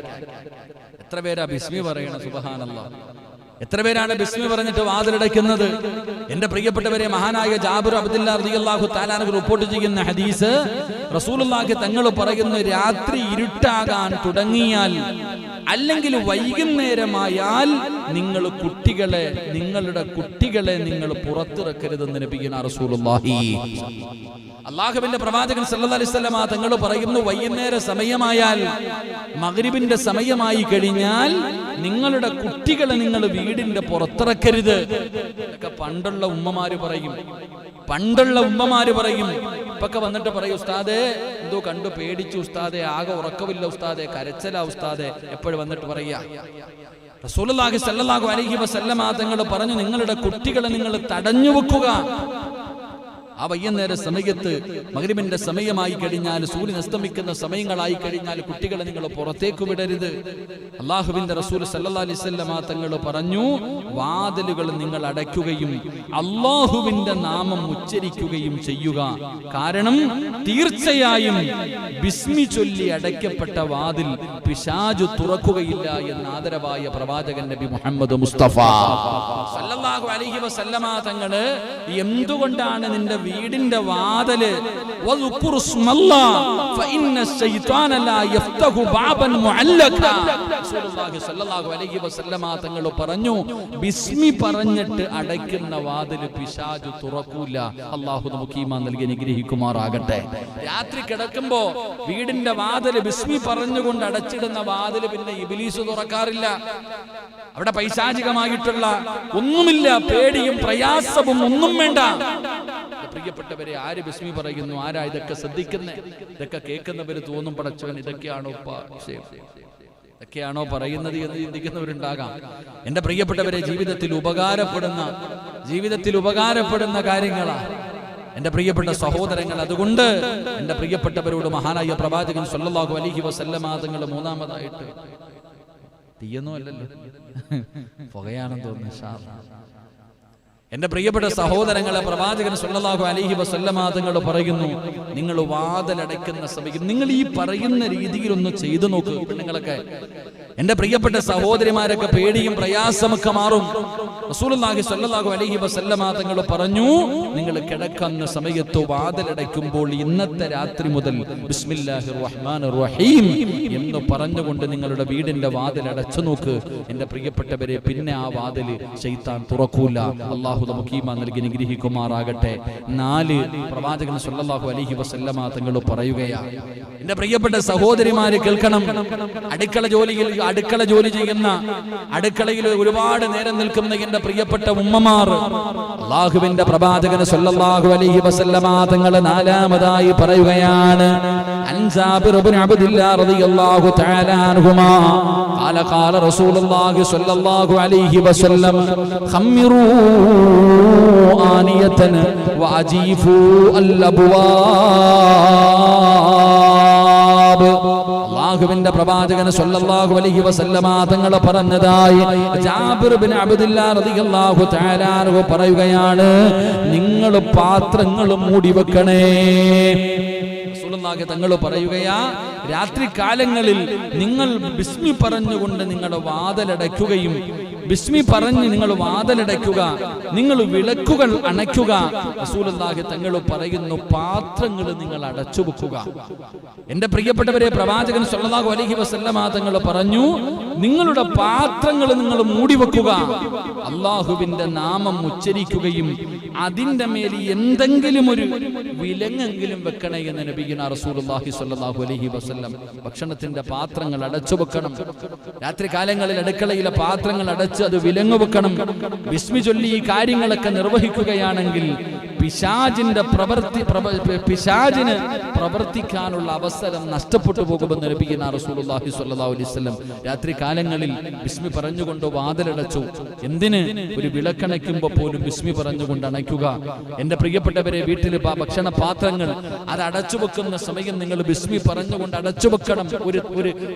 Speaker 1: എത്ര പേരാ ബിസ്മി പറയണം? സുബ്ഹാനല്ലാഹ്. എത്ര പേരാണ് ബിസ്മി പറഞ്ഞിട്ട് വാതിലടയ്ക്കുന്നത്? എന്റെ പ്രിയപ്പെട്ടവരെ, മഹാനായ ജാബിർ അബ്ദുല്ലാഹ് റളിയല്ലാഹു തആല അൻഹു റിപ്പോർട്ട് ചെയ്യുന്ന ഹദീസ്, റസൂലുള്ളാഹി തങ്ങൾ പറയുന്നു, രാത്രി ഇരുട്ടാകാൻ തുടങ്ങിയാൽ അല്ലെങ്കിൽ വൈകുന്നേരമായാൽ നിങ്ങളുടെ കുട്ടികളെ നിങ്ങൾ പുറത്തിറക്കരുതെന്ന് നബിയുനാ റസൂലുള്ളാഹി. അല്ലാഹുവിന്റെ പ്രവാചകൻ സല്ലല്ലാഹു അലൈഹി വസല്ലമ തങ്ങൾ പറയുന്നു, വൈകുന്നേര സമയമായാൽ, മഗ്രിബിന്റെ സമയമായി കഴിഞ്ഞാൽ നിങ്ങളുടെ കുട്ടികളെ നിങ്ങൾ വീടിന്റെ പുറത്തിറക്കരുത്. ഇതൊക്കെ പണ്ടുള്ള ഉമ്മമാര് പറയും. ഇപ്പൊക്കെ വന്നിട്ട് പറയും, ഉസ്താദേ എന്തോ കണ്ടു പേടിച്ചു ഉസ്താദേ, ആകെ ഉറക്കമില്ല ഉസ്താദേ, കരച്ചലാ ഉസ്താദേ, എപ്പോഴും വന്നിട്ട് പറയാ. റസൂലുള്ളാഹി സ്വല്ലല്ലാഹു അലൈഹി വസല്ലമ തങ്ങൾ പറഞ്ഞു, നിങ്ങളുടെ കുട്ടികളെ നിങ്ങൾ തടഞ്ഞു വെക്കുക. ആ വൈകുന്നേര സമയത്ത് മഗ്രിബിന്റെ സമയമായി കഴിഞ്ഞാൽ, സൂര്യൻ അസ്തമിക്കുന്ന സമയങ്ങളായി കഴിഞ്ഞാൽ കുട്ടികളെ നിങ്ങൾ പുറത്തേക്ക് വിടരുത്. അല്ലാഹുവിന്റെ റസൂൽ സല്ലല്ലാഹു അലൈഹി വസല്ലമ തങ്ങൾ പറഞ്ഞു, വാതിലുകൾ നിങ്ങൾ അടയ്ക്കുകയും അല്ലാഹുവിന്റെ നാമം ഉച്ചരിക്കുകയും ചെയ്യുക. കാരണം തീർച്ചയായും ബിസ്മി ചൊല്ലി അടയ്ക്കപ്പെട്ട വാതിൽ പിശാച് തുറക്കുകയില്ല എന്ന് ആദരവായ പ്രവാചകൻ നബി മുഹമ്മദ് മുസ്തഫ സല്ലല്ലാഹു അലൈഹി വസല്ലമ തങ്ങൾ എന്തുകൊണ്ടാണ് നിന്റെ വീടിന്റെ വാതില് തങ്ങൾ പറഞ്ഞു, ബിസ്മി പറഞ്ഞിട്ട് അടയ്ക്കുന്ന വാതില് പിശാചു തുറക്കൂല. അള്ളാഹു നമുക്ക് ഈമാൻ നൽകി അനുഗ്രഹിക്കുമാറാകട്ടെ. രാത്രി കിടക്കുമ്പോ വീടിന്റെ വാതില് ബിസ്മി പറഞ്ഞുകൊണ്ട് അടച്ചിടുന്ന വാതില് പിന്നെ ഇബ്ലീസ് തുറക്കാറില്ല. അവിടെ പൈശാചികമായിട്ടുള്ള ഒന്നുമില്ല, പേടിയും പ്രയാസവും ഒന്നും വേണ്ട. പ്രിയപ്പെട്ടവരെ, ആര് ബിസ്മി പറയുന്നു, ആരാ ഇതൊക്കെ ശ്രദ്ധിക്കുന്നത്? ഇതൊക്കെ കേൾക്കുന്നവര് തോന്നും, പടച്ചവൻ ഇതൊക്കെയാണോ പറയുന്നത് എന്ന് ചിന്തിക്കുന്നവരുണ്ടാകാം. എന്റെ പ്രിയപ്പെട്ടവരെ, ജീവിതത്തിൽ ഉപകാരപ്പെടുന്ന കാര്യങ്ങളാണ് എന്റെ പ്രിയപ്പെട്ട സഹോദരങ്ങൾ. അതുകൊണ്ട് എന്റെ പ്രിയപ്പെട്ടവരോട് മഹാനായ പ്രവാചകൻ സല്ലല്ലാഹു അലൈഹി വസല്ലമ തങ്ങൾ മൂന്നാമതായിട്ട്, തീയൊന്നും അല്ലല്ലോ, പുകയാണെന്ന് തോന്നുന്നു. എന്റെ പ്രിയപ്പെട്ട സഹോദരങ്ങളെ, പ്രവാചകൻ സല്ലല്ലാഹു അലൈഹി വസല്ലമ തങ്ങൾ പറയുന്നു, നിങ്ങൾ വാതിലടയ്ക്കുന്ന സമയം നിങ്ങൾ ഈ പറയുന്ന രീതിയിൽ ഒന്ന് ചെയ്തു നോക്ക്. പെണ്ണുങ്ങളൊക്കെ, എന്റെ പ്രിയപ്പെട്ട സഹോദരിമാരൊക്കെ പേടിയും പ്രയാസമൊക്കെ മാറും. റസൂലുള്ളാഹി സ്വല്ലല്ലാഹു അലൈഹി വസല്ലമ തങ്ങൾ പറഞ്ഞു, നിങ്ങൾ കിടക്കുന്ന സമയത്ത് വാതിലടയ്ക്കുമ്പോൾ ഇന്നത്തെ രാത്രി മുതൽ ബിസ്മില്ലാഹിർ റഹ്മാനിർ റഹീം എന്ന് പറഞ്ഞുകൊണ്ട് നിങ്ങളുടെ വീടിന്റെ വാതിൽ അടച്ചു നോക്ക്. എന്റെ പ്രിയപ്പെട്ടവരെ, പിന്നെ ആ വാതിൽ ശൈത്താൻ തുറക്കൂല. അല്ലാഹു നമുക്ക് ഈമാൻ നൽകി അനുഗ്രഹിക്കുമാറാകട്ടെ. 4 പ്രവാചകൻ സല്ലല്ലാഹു അലൈഹി വസല്ലമ തങ്ങൾ പറയുകയാണ്, എന്റെ പ്രിയപ്പെട്ട സഹോദരിമാര് കേൾക്കണം. അടുക്കള ജോലി ചെയ്യുന്ന, അടുക്കളയിൽ ഒരുപാട് നേരം നിൽക്കുന്ന എന്റെ പ്രിയപ്പെട്ട ഉമ്മമാർ, അല്ലാഹുവിന്റെ പ്രവാചകൻ സല്ലല്ലാഹു അലൈഹി വസല്ലമ തങ്ങൾ 4-മതായി പറയുകയാണ്, അൻ ജാബിർ ഇബ്നു അബ്ദില്ലാഹ് റളിയല്ലാഹു തആല അൻഹുമാ ഖാല ഖാല റസൂലുള്ളാഹി സ്വല്ലല്ലാഹു അലൈഹി വസല്ലം ഖമ്മിറൂ ആനിയതൻ വഅജീഫൂ അൽഅബ്വാബ്. അല്ലാഹുവിന്റെ പ്രവാചകൻ സല്ലല്ലാഹു അലൈഹി വസല്ലമ തങ്ങൾ പറഞ്ഞതായി ജാബിർ ഇബ്നു അബ്ദില്ലാഹ് റളിയല്ലാഹു തആല അൻഹു പറയുകയാണ്, നിങ്ങൾ പാത്രങ്ങൾ മൂടി വെക്കണേ. തങ്ങൾ പറയുകയാ, രാത്രി കാലങ്ങളിൽ നിങ്ങൾ ബിസ്മി പറഞ്ഞുകൊണ്ട് നിങ്ങളുടെ വാതിലടയ്ക്കുകയും, ബിസ്മി പറഞ്ഞ് നിങ്ങൾ വാതിലടയ്ക്കുക, നിങ്ങൾ വിളക്കുകൾ അണയ്ക്കുക. റസൂലുള്ളാഹി തങ്ങൾ പറയുന്നു, പാത്രങ്ങൾ നിങ്ങൾ അടച്ചു വെക്കുക. എന്റെ പ്രിയപ്പെട്ടവരെ, പ്രവാചകൻ സല്ലല്ലാഹു അലൈഹി വസല്ലമ തങ്ങൾ പറഞ്ഞു, നിങ്ങളുടെ പാത്രങ്ങൾ നിങ്ങൾ മൂടിവെക്കുക, അല്ലാഹുവിന്റെ നാമം ഉച്ചരിക്കുകയും അതിന്റെ മേൽ എന്തെങ്കിലും ഒരു വിലങ്ങെങ്കിലും വെക്കണേ എന്ന് നബിയുനാ റസൂലുള്ളാഹി സ്വല്ലല്ലാഹു അലൈഹി വസല്ലം. ഭക്ഷണത്തിന്റെ പാത്രങ്ങൾ അടച്ചു വെക്കണം. രാത്രി കാലങ്ങളിൽ അടുക്കളയിലെ പാത്രങ്ങൾ അടച്ച് അത് വിലങ്ങു വെക്കണം. ബിസ്മി ചൊല്ലി ഈ കാര്യങ്ങളൊക്കെ നിർവഹിക്കുകയാണെങ്കിൽ പിശാചിന് പ്രവർത്തിക്കാനുള്ള അവസരം നഷ്ടപ്പെട്ടു പോകുമെന്ന് നബിയുനാ റസൂലുള്ളാഹി സ്വല്ലല്ലാഹു അലൈഹി വസല്ലം. രാത്രി കാലങ്ങളിൽ ബിസ്മി പറഞ്ഞുകൊണ്ട് വാതിലടച്ചു. എന്തിന്? ഒരു വിളക്കണയ്ക്കുമ്പോൾ പോലും ബിസ്മി പറഞ്ഞുകൊണ്ട് അണയ്ക്കുക. എന്റെ പ്രിയപ്പെട്ടവരെ, വീട്ടിൽ ഭക്ഷണ പാത്രങ്ങൾ അത് അടച്ചു വെക്കുന്ന സമയം നിങ്ങൾ ബിസ്മി പറഞ്ഞുകൊണ്ട് അടച്ചു വെക്കണം.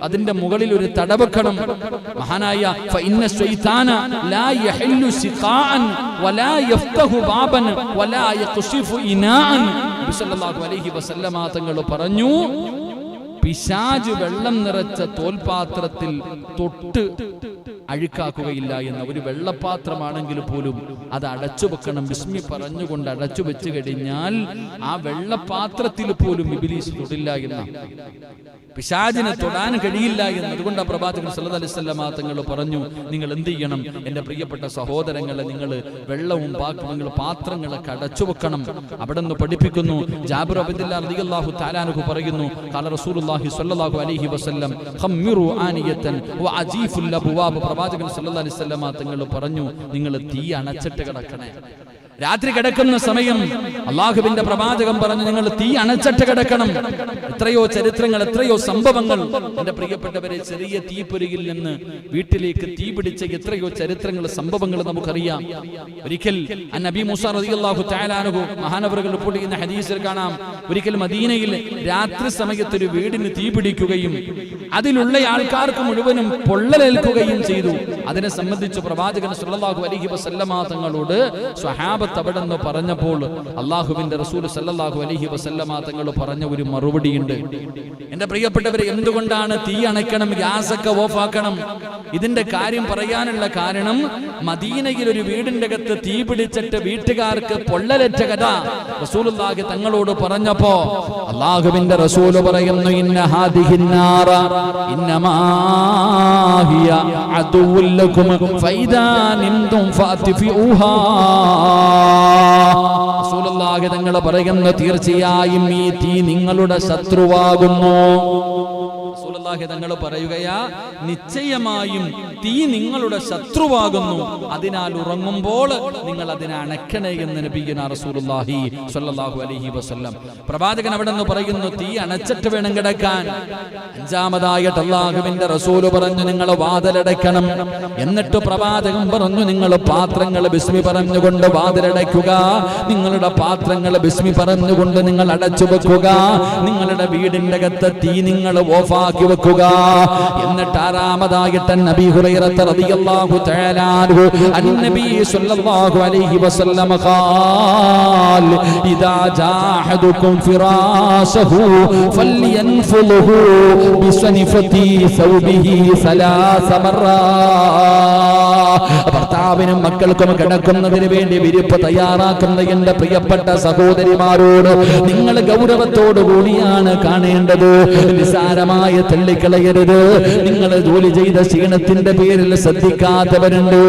Speaker 1: അതിന്റെ മുകളിൽ ഒരു തട വെക്കണം. മഹാനായ ഫഇന്ന ശൈത്താന ലാ യഹില്ലു സിഖാഅൻ വലാ യഫ്തഹു ബാബൻ വലാ യഖ്ശിഫു ഇനാഅൻ. സല്ലല്ലാഹു അലൈഹി വസല്ലമ തങ്ങൾ പറഞ്ഞു, പിശാച് വെള്ളം നിറച്ച തോൽപാത്രത്തിൽ തൊട്ട് അഴുക്കാക്കുകയില്ല എന്ന. ഒരു വെള്ളപാത്രമാണെങ്കിൽ പോലും അത് അടച്ചു വെക്കണം. ബിസ്മി പറഞ്ഞുകൊണ്ട് അടച്ചു വെച്ച് കഴിഞ്ഞാൽ ആ വെള്ളപാത്രത്തിൽ പോലും ഇബ്ലീസ് തൊടില്ല എന്ന, പിശാചിനെ തൊടാൻ കഴിയില്ല എന്ന്. അതുകൊണ്ട് പ്രവാചകൻ സല്ലല്ലാഹു അലൈഹി വസല്ലം തങ്ങൾ പറഞ്ഞു, നിങ്ങൾ എന്ത് ചെയ്യണം? എന്റെ പ്രിയപ്പെട്ട സഹോദരങ്ങളെ, നിങ്ങൾ വെള്ളവും നിങ്ങൾ പാത്രങ്ങളൊക്കെ അടച്ചു വെക്കണം. അവിടെ നിന്ന് പഠിപ്പിക്കുന്നു. ജാബിർ അബ്ദുല്ലാഹ് റളിയല്ലാഹു തആല അൻഹു പറയുന്നു, ഖാല റസൂലുള്ളാഹി സ്വല്ലല്ലാഹു അലൈഹി വസല്ലം ഖമ്മിറു ആനിയതൻ വഅജീഫുൽ അബ്വാബ്. പ്രവാചകൻ സല്ലല്ലാഹു അലൈഹി വസല്ലം തങ്ങൾ പറഞ്ഞു, നിങ്ങൾ തീ അണച്ചിട്ട് കിടക്കണേ. രാത്രി കിടക്കുന്ന സമയം അള്ളാഹുവിന്റെ പ്രവാചകൻ പറഞ്ഞു, നിങ്ങൾ തീ അണച്ചിട്ട് കിടക്കണം. എത്രയോ ചരിത്രങ്ങൾ, എത്രയോ സംഭവങ്ങൾ. എന്റെ പ്രിയപ്പെട്ടവരെ, ചെറിയ തീപ്പൊരിയിൽ നിന്ന് വീട്ടിലേക്ക് തീ പിടിച്ച എത്രയോ ചരിത്രങ്ങൾ, സംഭവങ്ങൾ നമുക്കറിയാം. ഒരിക്കൽ നബി മൂസ റളിയല്ലാഹു തആല അൻഹു മഹാനവറുകൾ റിപ്പോർട്ട് ചെയ്യുന്ന ഹദീസിൽ കാണാം, ഒരിക്കൽ മദീനയിൽ രാത്രി സമയത്ത് ഒരു വീടിന് തീ പിടിക്കുകയും അതിലുള്ള ആൾക്കാർക്ക് മുഴുവനും പൊള്ളലേൽക്കുകയും ചെയ്തു. അതിനെ സംബന്ധിച്ച് പ്രവാചകൻ സല്ലല്ലാഹു അലൈഹി വസല്ലമ തങ്ങളോട് സ്വഹാബത്ത് അവിടെ നിന്ന് പറഞ്ഞപ്പോൾ അള്ളാഹുവിന്റെ റസൂൽ സല്ലല്ലാഹു അലൈഹി വസല്ലമ തങ്ങൾ പറഞ്ഞ ഒരു മറുപടിയുണ്ട്. എന്റെ പ്രിയപ്പെട്ടവരെ, എന്തുകൊണ്ടാണ് തീ അണയ്ക്കണം, ഗ്യാസൊക്കെ ഓഫാക്കണം? ഇതിന്റെ കാര്യം പറയാനുള്ള കാരണം, മദീനയിൽ ഒരു വീടിന്റെ അകത്ത് തീ പിടിച്ചിട്ട് വീട്ടുകാർക്ക് പൊള്ളലേറ്റ കഥ റസൂലുള്ളാഹി തങ്ങളോട് പറഞ്ഞപ്പോ അള്ളാഹുവിന്റെ റസൂൽ പറയുന്നു, ഇന്ന ഹാദിഹിന്നാറ ഇന്നമാ ഹിയ അദുവ്വുൽ ലക്കും ഫൈദാ നിംതും ഫാതിഫിഊഹാ. റസൂലുള്ളാഹി തങ്ങൾ പറയുന്നു, തീർച്ചയായും ഈ തീ നിങ്ങളുടെ ശത്രുവാകുന്നു. റസൂലുള്ളാഹി തങ്ങൾ പറയുകയാ, നിശ്ചയമായും തീ നിങ്ങളുടെ ശത്രുവാകുന്നു, അതിനാൽ ഉറങ്ങുമ്പോൾ നിങ്ങൾ അതിനെ അണക്കണേ എന്ന് നബിയുനാ റസൂലുള്ളാഹി സ്വല്ലല്ലാഹു അലൈഹി വസല്ലം. പ്രവാചകൻ അവിടെ നിന്ന് പറയുന്നു, തീ അണച്ചിട്ട് വേണം കിടക്കാൻ. അഞ്ചാമതായിട്ട് അല്ലാഹുവിന്റെ റസൂൽ പറഞ്ഞു, നിങ്ങൾ വാതിലടയ്ക്കണം. എന്നിട്ട് പ്രവാചകൻ പറഞ്ഞു, നിങ്ങൾ പാത്രങ്ങൾ ബിസ്മി പറഞ്ഞുകൊണ്ട് വാതിലടയ്ക്കുക. നിങ്ങളുടെ പാത്രങ്ങൾ ബിസ്മി പറഞ്ഞുകൊണ്ട് നിങ്ങൾ അടച്ചു വെക്കുക. നിങ്ങളുടെ വീടിന്റെ അകത്ത് തീ നിങ്ങൾ ഓഫാക്കി വെക്കുക. എന്നിട്ട് ആറാമതായിട്ട് നബി ഹുറൈറ റളിയല്ലാഹു തആല അൻഹു അന്നബി സ്വല്ലല്ലാഹു അലൈഹി വസല്ലം ഖാൽ ഇദാ ജാഹദുകും ഫിറാശഹു ഫൽയൻഫുൽഹു ബിസനിഫതി സൗബിഹി സലാസ മറ. ഭർത്താവിനും മക്കൾക്കും കിടക്കുന്നതിന് വേണ്ടി വിരിപ്പ് തയ്യാറാക്കുന്ന എന്റെ പ്രിയപ്പെട്ട സഹോദരിമാരോട് നിങ്ങൾ ഗൗരവത്തോടു കൂടിയാണ് കാണേണ്ടത്. നിസാരമായ തള്ളിക്കളയരുത്. നിങ്ങൾ ജോലി ചെയ്ത ക്ഷീണത്തിന്റെ പേരിൽ ശ്രദ്ധിക്കാത്തവരുണ്ട്.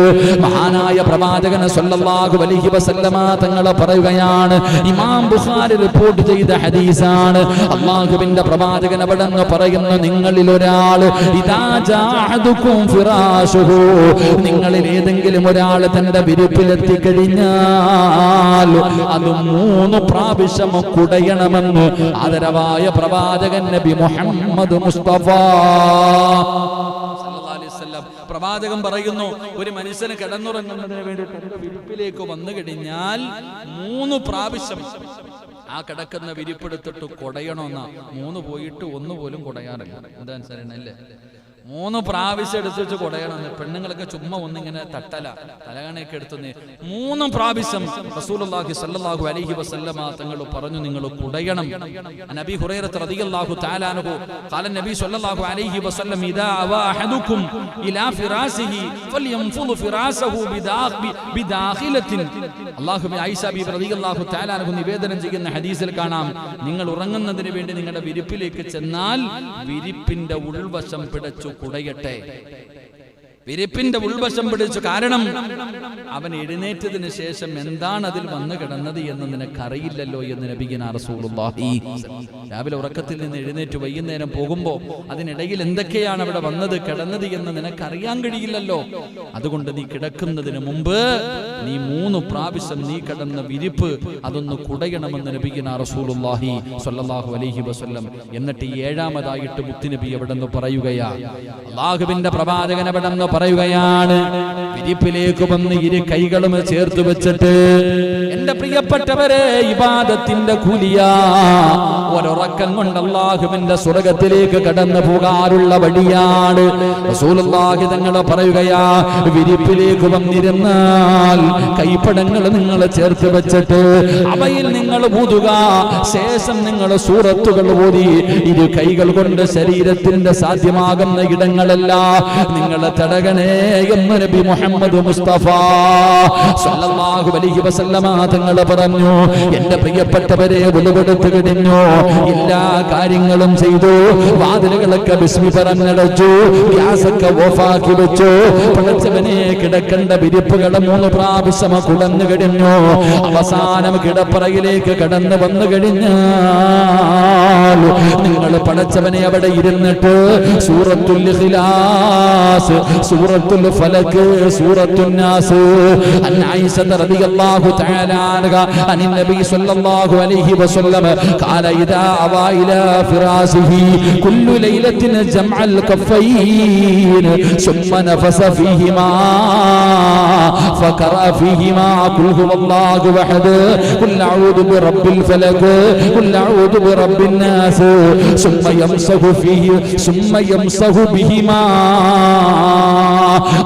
Speaker 1: മഹാനായ പ്രവാചകൻ സല്ലല്ലാഹു അലൈഹി വസല്ലമ തങ്ങൾ പറയുകയാണ്, ഇമാം ബുഖാരി റിപ്പോർട്ട് ചെയ്ത ഹദീസാണ്. അല്ലാഹുവിന്റെ പ്രവാചകൻ അവിടെ നിന്ന് പറയുന്നു, നിങ്ങളിൽ ഒരാൾ ഇദാ ജാഅദുകും ഫിറാശുഹു, നിങ്ങളിൽ ഏതെങ്കിലും ഒരാൾ തന്റെ വിരിപ്പിലെത്തിക്കഴിഞ്ഞാൽ അത് 3 പ്രാവശ്യം കുടയണമെന്ന് ആദരവായ പ്രവാചകൻ നബി മുഹമ്മദ് മുസ്തഫ സല്ലല്ലാഹു അലൈഹി വസല്ലം. പ്രവാചകൻ പറയുന്നു, ഒരു മനുഷ്യന് കിടന്നുറങ്ങുന്നതിന് വേണ്ടി തന്റെ വിരിപ്പിലേക്ക് വന്നു കഴിഞ്ഞാൽ 3 പ്രാവശ്യം ആ കിടക്കുന്ന വിരിപ്പെടുത്തിട്ട് കുടയണമെന്ന. 3 പോയിട്ട് 1 പോലും കുടയാറില്ല. എന്താ ശരണല്ലേ? 3 പ്രാവശ്യം എടുത്ത് വെച്ച് കുടയണമെന്ന്. പെണ്ണുങ്ങളൊക്കെ ചുമ്മാ ഒന്നിങ്ങനെ തട്ടല, തലകണയൊക്കെ എടുത്തുന്നേ. 3 പ്രാവശ്യം റസൂലുള്ളാഹി സ്വല്ലല്ലാഹു അലൈഹി വസല്ലമ തങ്ങൾ പറഞ്ഞു, നിങ്ങൾ കുടയണം. നബി ഹുറൈറ റളിയല്ലാഹു തആല അൻഹു ഖാല നബി സ്വല്ലല്ലാഹു അലൈഹി വസല്ലം ഇദാ അവ അഹദുകും ഇലാ ഫിറാസിഹി ഫൽയൻഫുദ് ഫിറാസഹു ബിദാഖിലത്തിൻ. അല്ലാഹുവേ, ആയിഷ ബിബി റളിയല്ലാഹു തആല അൻഹു നിവേദനം ചെയ്യുന്ന ഹദീസിൽ കാണാം, നിങ്ങൾ ഉറങ്ങുന്നതിന് വേണ്ടി നിങ്ങളുടെ വിരിപ്പിലേക്ക് ചെന്നാൽ വിരിപ്പിന്റെ ഉൾവശം പിടിച്ചു കുടയട്ടെ. വിരിപ്പിന്റെ ഉൾവശം പിടിച്ചു. കാരണം അവൻ എഴുന്നേറ്റതിന് ശേഷം എന്താണ് അതിൽ വന്നു കിടന്നത് എന്ന് നിനക്കറിയില്ലല്ലോ എന്ന് നബിയുനാ റസൂലുള്ളാഹി. രാവിലെ ഉറക്കത്തിൽ നിന്ന് എഴുന്നേറ്റ് വൈകുന്നേരം പോകുമ്പോ അതിനിടയിൽ എന്തൊക്കെയാണ് അവിടെ വന്നത് കിടന്നത് എന്ന് നിനക്കറിയാൻ കഴിയില്ലല്ലോ. അതുകൊണ്ട് നീ കിടക്കുന്നതിന് മുമ്പ് നീ 3 പ്രാവശ്യം നീ കിടന്ന വിരിപ്പ് അതൊന്ന് കുടയണമെന്ന് നബിയുനാ റസൂലുള്ളാഹി സ്വല്ലല്ലാഹു അലൈഹി വസല്ലം. എന്നിട്ട് 7ാമതായിട്ട് മുത്തുനബി അവിടെ നിന്ന് പറയുകയാ, അല്ലാഹുവിന്റെ പ്രവാചകൻ അവിടെ നിന്ന് പറയുകയാണ്, വിരിപ്പിലേക്ക് വന്ന് 2 കൈകളും ചേർത്ത് വെച്ചിട്ട്, എന്റെ പ്രിയപ്പെട്ടവരെ, ഇബാദത്തിന്റെ കൂലിയാ. ഒരൊറക്കം കൊണ്ട് അല്ലാഹുവിന്റെ സ്വർഗ്ഗത്തിലേക്ക് കടന്നു പോകാനുള്ള വഴിയാണ്. റസൂലുള്ളാഹി തങ്ങൾ പറയുകയാ, വിരിപ്പിലേക്ക് വന്നിരുന്നാൽ കൈപ്പടങ്ങൾ നിങ്ങൾ ചേർത്ത് വെച്ചിട്ട് അവയിൽ നിങ്ങൾ ഊതുക. ശേഷം നിങ്ങൾ സൂറത്തുകൾ ഓതി 2 കൈകൾ കൊണ്ട് ശരീരത്തിന്റെ സാധ്യമാകുന്ന ഇടങ്ങളെല്ലാം നിങ്ങൾ തടകണേ എന്ന് നബി മുഹമ്മദ് മുസ്തഫ സല്ലല്ലാഹു അലൈഹി വസല്ലമ തങ്ങൾ പറഞ്ഞു. എന്റെ പ്രിയപ്പെട്ടവരെ, വെളിപ്പെടുത്തു കഴിഞ്ഞു, എല്ലാ കാര്യങ്ങളും ചെയ്തു. വാതിലുകളൊക്കെ ബിസ്മി പറഞ്ഞടച്ചു, ഗ്യാസൊക്കെ ഓഫാക്കി വെച്ചു. പടച്ചവനെ, കിടക്കേണ്ട വിരിപ്പുകൾ 3 പ്രാവശ്യം കുടന്നു കഴിഞ്ഞു. അവസാനം കിടപ്പറയിലേക്ക് കടന്നു വന്നു കഴിഞ്ഞാൽ നിങ്ങൾ പടച്ചവനെ അവിടെ ഇരുന്നിട്ട് സൂറത്തുൽ ഇഖ്ലാസ്, സൂറത്തുൽ ഫലക്, സൂറത്തുൻ നാസ്, ആയിഷ റളിയല്ലാഹു തആല عنها عن النبي صلى الله عليه وسلم قال إذا أوى إلى فراشه كل ليلة جمع الكفين ثم نفس فيهما فقرأ فيهما قل هو الله أحد قل أعوذ برب الفلق قل أعوذ برب الناس ثم يمسح بهما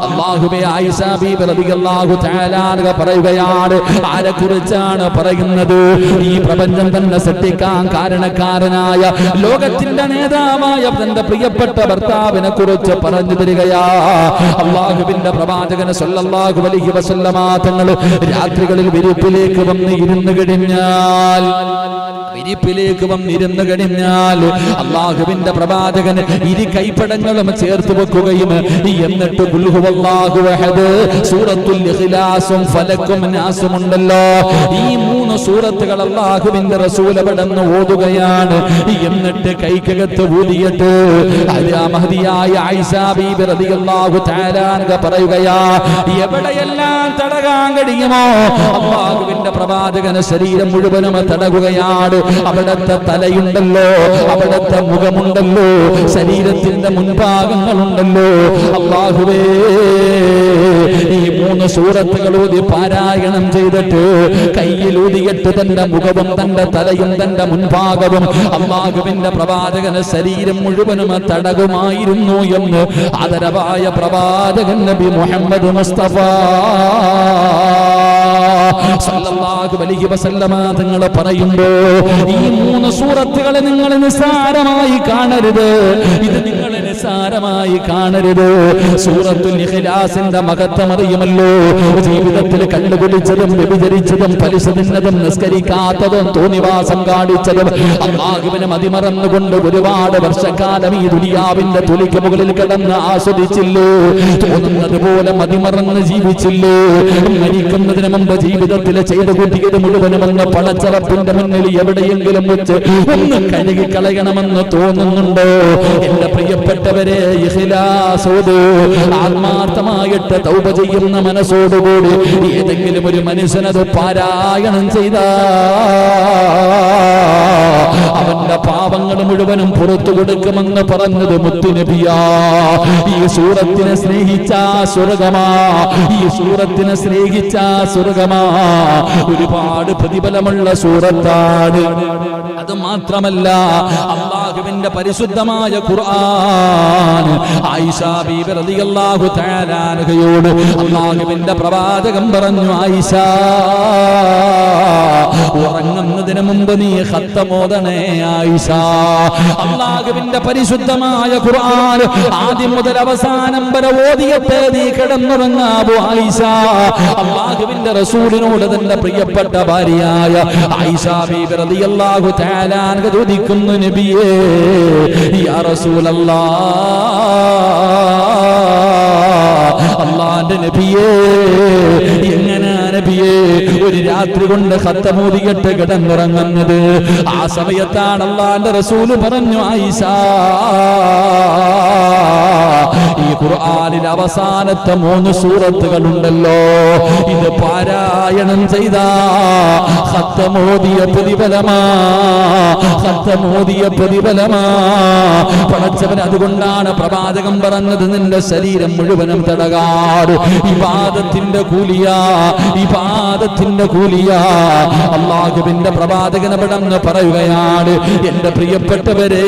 Speaker 1: അല്ലാഹുവേ ആയിഷ ബീബി റളിയല്ലാഹു തആല അൻഹ പറയുകയാണ് ആരെക്കുറിച്ചാണ് പറയുന്നത്? ഈ പ്രപഞ്ചം തന്നെ സൃഷ്ടിക്കാൻ കാരണക്കാരനായ ലോകത്തിന്റെ നേതാവായ തന്റെ പ്രിയപ്പെട്ട ഭർത്താവിനെ കുറിച്ച് പറഞ്ഞു തരികയാ. അല്ലാഹുവിന്റെ പ്രവാചകൻ സല്ലല്ലാഹു അലൈഹി വസല്ലമ തങ്ങൾ രാത്രികളിൽ വിരിപ്പിലേക്ക് വന്ന് ഇരുന്നു കഴിഞ്ഞാൽ അല്ലാഹുവിന്റെ പ്രവാചകൻ ഇരു കൈപ്പടങ്ങളും ചേർത്ത് വെക്കുകയും എന്നിട്ട് ഖുൽ ഹുവല്ലാഹു അഹദ്, സൂറത്തുൽ ഇഖ്ലാസും ഫലക്കും നാസും ഉണ്ടല്ലോ, ഈ 3 സൂറത്തുകൾ അല്ലാഹുവിന്റെ റസൂൽ അവിടുന്ന് ഓതുകയാണ്. എന്നിട്ട് കൈക്കകത്ത് ഊതിയിട്ട് മഹദിയായ ആയിഷ ബീബി റളിയല്ലാഹു തആല അൻഹ പറയുകയാ, എവിടെയെല്ലാം തടകാൻ കഴിയുമോ അല്ലാഹുവിന്റെ പ്രവാചകന് ശരീരം മുഴുവനും തടകുകയാണ്. അവിടുത്തെ തലയുണ്ടല്ലോ, അവിടുത്തെ മുഖമുണ്ടല്ലോ, ശരീരത്തിന്റെ മുൻഭാഗങ്ങളുണ്ടല്ലോ. അല്ലാഹുവേ, ഈ 3 സൂറത്തുകൾ ഓതി പാരായണം ചെയ്തിട്ട് കയ്യിലൂതിയിട്ട് തന്റെ മുഖവും തന്റെ തലയും തന്റെ മുൻഭാഗവും അല്ലാഹുവിന്റെ പ്രവാചകന് ശരീരം മുഴുവനും തടകുമായിരുന്നു എന്ന് ആദരവായ പ്രവാചകൻ നബി മുഹമ്മദ് മുസ്തഫ സല്ലല്ലാഹു അലൈഹി വസല്ലമ തങ്ങൾ പറയുമ്പോ ഈ 3 സൂറത്തുകളെ നിങ്ങൾ നിസ്സാരമായി കാണരുത്. ഇത് നിങ്ങൾ നിസ്സാരമായി കാണരുത്. സൂറത്തുൽ ഇഖ്ലാസിന്റെ മഹത്വം അറിയുമല്ലോ. ജീവിതത്തിൽ കണ്ടുപിടിച്ചതും വ്യഭിചരിച്ചതും പലിശ തിന്നതും നിസ്കരിക്കാത്തതും തോന്നിവാസം കാണിച്ചതും അല്ലാഹുവിനെ മതിമറന്നുകൊണ്ട് ഒരുപാട് വർഷക്കാലം ഈ ദുനിയാവിന്റെ തുലിക്ക് മുകളിൽ കിടന്ന് ആസ്വദിച്ചില്ലേ? തോന്നുന്നത് പോലെ മതിമറന്ന് ജീവിച്ചില്ലേ? മരിക്കുന്നതിന് മുമ്പ് ജീവിതത്തിൽ ചെയ്തു കൂട്ടിയത് മുഴുവനും അങ്ങ് പടച്ചറപ്പിന്റെ മുന്നിൽ എവിടെയെങ്കിലും വെച്ച് ഒന്ന് കഴുകി കളയണമെന്ന് തോന്നുന്നുണ്ടോ? എന്റെ പ്രിയപ്പെട്ടവരെ, ഇഖ്ലാസോട് ആത്മാർത്ഥമായിട്ട് തൗബ ചെയ്യുന്ന മനസ്സോടുകൂടി ഏതെങ്കിലും ഒരു മനുഷ്യനത് പാരായണം ചെയ്താ അവന്റെ പാപങ്ങൾ മുഴുവനും പുറത്തു കൊടുക്കുമെന്ന് പറഞ്ഞത് മുത്തുനബിയാ. ഈ സൂറത്തിനെ സ്നേഹിച്ച സ്വർഗമാ, ഈ സൂറത്തിനെ സ്നേഹിച്ച സ്വർഗമാ. ഒരുപാട് പ്രതിഫലമുള്ള സൂറത്താണ്. അത് മാത്രമല്ല, അല്ലാഹുവിന്റെ പരിശുദ്ധമായ ഖുർആൻ ആയിഷ ബീബി റളിയല്ലാഹു തആല അൻഹയോട് അല്ലാഹുവിന്റെ പ്രവാചകൻ പറഞ്ഞു, ആയിഷ, ഉറങ്ങുന്നതിന് മുമ്പ് നീ ഖത്തം ഓതണേ ആയിഷ. അല്ലാഹുവിന്റെ പരിശുദ്ധമായ ഖുർആൻ ആദ്യം മുതൽ അവസാനം വരെ ഓതിയിട്ട് നീ കിടന്നുറങ്ങാവൂ ആയിഷ. അല്ലാഹുവിന്റെ റസൂലിനോട് തന്റെ പ്രിയപ്പെട്ട ഭാര്യയായ ആയിഷ ബീബി റളിയല്ലാഹു തആല അൻഹ ചോദിക്കുന്നു, നബിയേ, യാ റസൂലല്ലാഹ്, അല്ലാഹുവിന്റെ നബിയേ, എങ്ങനെ നബിയേ ഒരു രാത്രി കൊണ്ട് ഖത്തമൂതിയിട്ട് കിടന്നുറങ്ങുന്നത്? ആ സമയത്താണ് അല്ലാഹുവിന്റെ റസൂൽ പറഞ്ഞു, ആയിഷ, ഈ ഖുർആനിൽ അവസാനത്തെ 3 സൂറത്തുകൾ ഉണ്ടല്ലോ, ഇത് പാരായണം ചെയ്ത ഖത്തമോദിയ പ്രതിഫലമാ, ഖത്തമോദിയ പ്രതിഫലമാ. പടച്ചവൻ അതുകൊണ്ടാണ് പ്രവാചകൻ പറഞ്ഞത്, നിന്റെ ശരീരം മുഴുവനും തടകാട് ഇബാദത്തിന്റെ കൂലിയാ, ഇബാദത്തിന്റെ കൂലിയാ. അല്ലാഹുവിന്റെ പ്രവാചകൻ അവിടെ പറയുകയാണ്, എന്റെ പ്രിയപ്പെട്ടവരെ,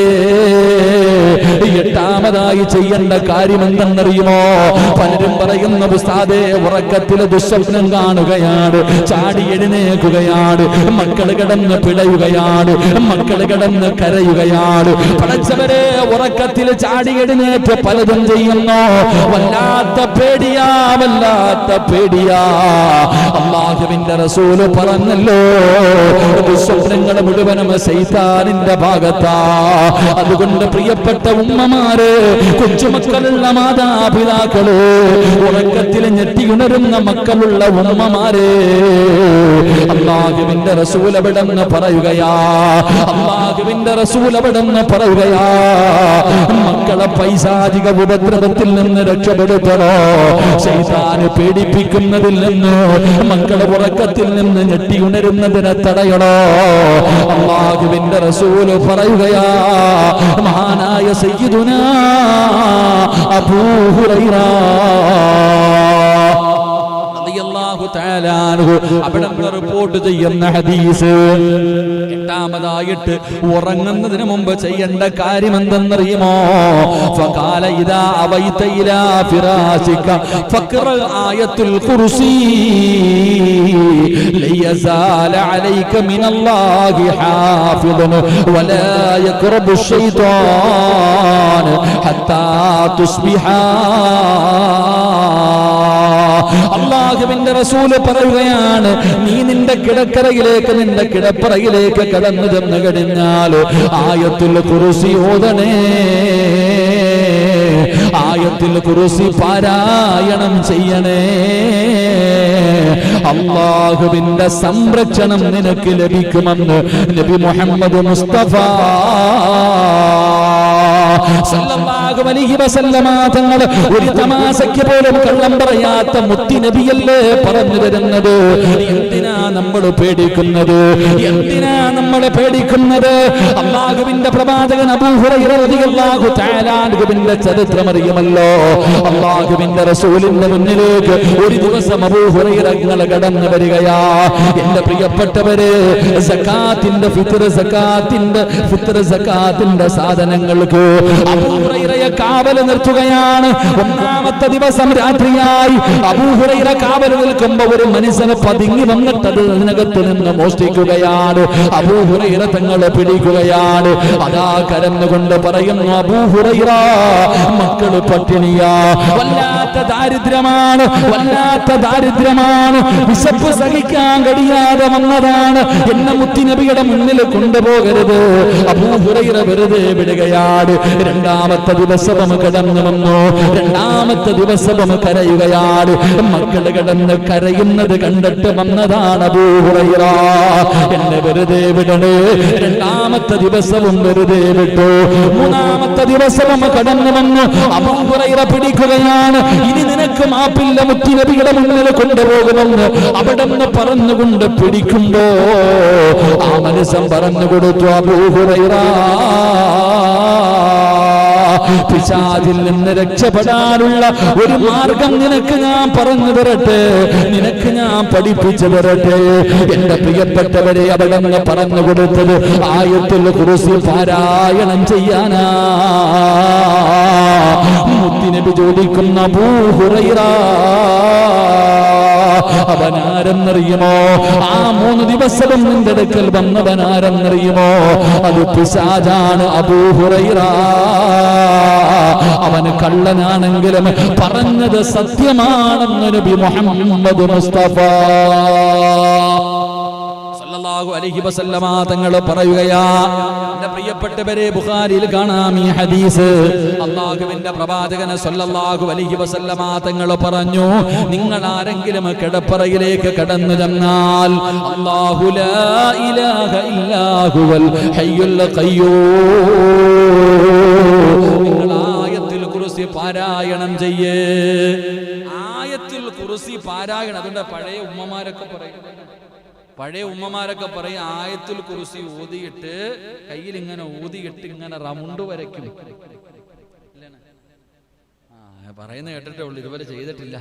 Speaker 1: 8ാമതായി ചെയ്യേണ്ട കാര്യം എന്തെന്നറിയുമോ? പലരും പറയുന്ന ഉസ്താദേ, ഉറക്കത്തിലെ ദുസ്വപ്നം കാണുകയാണ്, ചാടി എഴുന്നേൽക്കുകയാണ്, മക്കൾ കിടന്ന് പിടയുകയാണ്, മക്കൾ കിടന്ന് കരയുകയാണ്. പടച്ചവരെ, ഉറക്കത്തിൽ ചാടി എഴുന്നേറ്റ് പലതും ചെയ്യുന്നു. വല്ലാത്ത പേടിയാ, വല്ലാത്ത പേടിയാ. അല്ലാഹുവിന്റെ റസൂൽ പറഞ്ഞല്ലോ, ദുസ്വപ്നങ്ങൾ മുഴുവനും ശൈത്താനിന്റെ ഭാഗത്താ. അതുകൊണ്ട് പ്രിയപ്പെട്ട ഉമ്മമാര്, കൊച്ചുമക്കളുള്ള മാതാപിതാക്കള്, ഉറക്കത്തിൽ ഞെട്ടിയുണരുന്ന മക്കളുള്ള ഉമ്മമാരെ, അല്ലാഹുവിന്റെ റസൂൽ അവിടെന്ന് പറയുകയാ, അല്ലാഹുവിന്റെ റസൂൽ അവിടുന്ന് പറയുകയാ, മക്കളെ പൈശാചിക ഉപദ്രവത്തിൽ നിന്ന് രക്ഷപ്പെടുത്തണോ, ശൈത്താന് പേടിപ്പിക്കുന്നതിൽ നിന്ന്, മക്കളെ ഉറക്കത്തിൽ നിന്ന് ഞെട്ടി ഉണരുന്നതിനെ തടയണോ? അല്ലാഹുവിന്റെ റസൂൽ പറയുകയാ, മഹാനായ സയ്യിദുനാ അബൂ ഹുറൈറ അവിടെ റിപ്പോർട്ട് ചെയ്യുന്ന ഹദീസ്, എട്ടാമതായിട്ട് ഉറങ്ങുന്നതിന് മുമ്പ് ചെയ്യേണ്ട കാര്യം എന്തെന്നറിയുമോ? ഫഖാല ഇദാ അവൈത ഇലാ ഫിറാശിക ഫഖറ ആയത്തുൽ ഖുർസി ലയസാല അലൈക മിനല്ലാഹി ഹാഫിദുൻ വലാ യഖറബു ശൈത്വാൻ ഹത്താ തുസ്ബിഹാ. അല്ലാഹുവിന്റെ റസൂൽ പറയുകയാണ്, നീ നിന്റെ കിടക്കറയിലേക്ക്, നിന്റെ കിടപ്പറയിലേക്ക് കടന്നു ചെന്ന് കഴിഞ്ഞാൽ ആയത്തുൽ ഖുർസി ഓതണേ, ആയത്തുൽ ഖുർസി പാരായണം ചെയ്യണേ. അല്ലാഹുവിന്റെ സംരക്ഷണം നിനക്ക് ലഭിക്കുമെന്ന് നബി മുഹമ്മദ് മുസ്തഫ സല്ലല്ലാഹു അലൈഹി വസല്ലമ തങ്ങൾ ഒരു തമാശയ്ക്ക് പോലും കള്ളം പറയാത്ത മുത്തി നബിയല്ലേ പറഞ്ഞു തരുന്നത്. എന്തിനാ നമ്മൾ പേടിക്കുന്നത്? എന്തിനാ നമ്മൾ പേടിക്കുന്നത്? അല്ലാഹുവിന്റെ പ്രവാചകൻ അബൂ ഹുറൈറ റളിയല്ലാഹു തആല അൻഹുവിന്റെ ചരിത്രം അറിയുമല്ലോ. അല്ലാഹുവിന്റെ റസൂലിന്റെ മുന്നിലേക്ക് ഒരു ദിവസം അബൂ ഹുറൈറ കടന്നു വരികയാ. എന്റെ പ്രിയപ്പെട്ടവരെ, സകാത്തിന്റെ സകാത്തിന്റെ സാധനങ്ങൾക്ക് അബൂ ഹുറൈറയെ കാവൽ നിർത്തുകയാണ്. ഒന്നാമത്തെ ദിവസം രാത്രിയായി അബൂ ഹുറൈറ കാവൽ നിൽക്കുമ്പോൾ ഒരു മനുഷ്യനെ പതുങ്ങി വന്നിട്ട് അതിനകത്ത് നിന്ന് മോഷ്ടിക്കുകയാണ്. അബൂ ഹുറൈറ തങ്ങളെ പിടിക്കുകയാണ്. അതാ കരന്നുകൊണ്ട് പറയുന്നു, അബൂ ഹുറൈറ, മക്കള് പട്ടിണിയാ, വല്ലാത്ത ദാരിദ്ര്യമാണ്, വല്ലാത്ത ദാരിദ്ര്യമാണ്, വിശപ്പ് സഹിക്കാൻ കഴിയാതെ വന്നതാണ്, എന്നെ മുത്തുനബിയുടെ മുന്നിൽ കൊണ്ടുപോകരുത്. അബൂ ഹുറൈറ വെറുതെ വിടുകയാണ്. രണ്ടാമത്തെ ദിവസവും കടന്നു വന്നു. രണ്ടാമത്തെ ദിവസവും കരയുകയാണ്. മക്കൾ കിടന്ന് കരയുന്നത് കണ്ടിട്ട് വന്നതാണ് അബൂ ഹുറൈറ, എന്നെ വെറുതെ വിടണേ. രണ്ടാമത്തെ ദിവസവും വെറുതെ വിട്ടു. മൂന്നാമത്തെ ദിവസവും കടന്നു വന്നു. അബൂ ഹുറൈറ പിടിക്കുകയാണ്. ഇനി നിനക്ക് മാപ്പില്ല, മുത്തുനബിയുടെ മുന്നിൽ കൊണ്ടുപോകുമെന്ന് അവിടെ നിന്ന് പറഞ്ഞുകൊണ്ട് പിടിക്കുമ്പോ ആ മനുഷ്യൻ പറഞ്ഞു കൊടുത്തു, അബൂ ഹുറൈറ, പിശാചിൽ നിന്ന് രക്ഷപ്പെടാനുള്ള ഒരു മാർഗം നിനക്ക് ഞാൻ പറഞ്ഞു തരട്ടെ, നിനക്ക് ഞാൻ പഠിപ്പിച്ചു തരട്ടെ. എന്റെ പ്രിയപ്പെട്ടവരെ, അവിടെ നിന്ന് പറഞ്ഞു കൊടുത്തത് ആയത്തുൽ ഖുർസി പാരായണം ചെയ്യാനാ. മുത്തുനബി ചോദിക്കുന്ന അബൂ ഹുറൈറ, അവനാരെന്നറിയുമോ? ആ 3 ദിവസവും നിന്റെ അടുക്കൽ വന്നവനാരെന്നറിയുമോ? അത് പിശാചാണ് അബൂ ഹുറൈറ. അവന് കള്ളനാണെങ്കിലും പറഞ്ഞത് സത്യമാണെന്ന് നബി മുഹമ്മദ് മുസ്തഫ സല്ലല്ലാഹു അലൈഹി വസല്ലമ തങ്ങൾ പറയുകയാ. എന്റെ പ്രിയപ്പെട്ടവരെ, ബുഖാരിയിൽ കാണാം ഈ ഹദീസ്. അല്ലാഹുവിന്റെ പ്രവാചകൻ സല്ലല്ലാഹു അലൈഹി വസല്ലമ തങ്ങൾ പറഞ്ഞു, നിങ്ങൾ ആരെങ്കിലും കിടപ്പറയിലേക്ക് കടന്നു ചെന്നാൽ അല്ലാഹു ലാ ഇലാഹ ഇല്ലാ ഹുവൽ ഹയ്യുൽ ഖയ്യൂം, നിങ്ങൾ ആയത്തുൽ ഖുർസി പാരായണം ചെയ്യേ. ആയത്തുൽ ഖുർസി പാരായണം. അതുകൊണ്ട് പഴയ ഉമ്മമാരൊക്കെ പറയും ആയത്തുൽ ഖുർസി ഓതിയിട്ട് കയ്യിൽ ഇങ്ങനെ ഊതിയിട്ട് ഇങ്ങനെ റൗണ്ട് വരയ്ക്കും. പറയുന്ന കേട്ടിട്ടേ ഉള്ളൂ, ഇതുവരെ ചെയ്തിട്ടില്ല.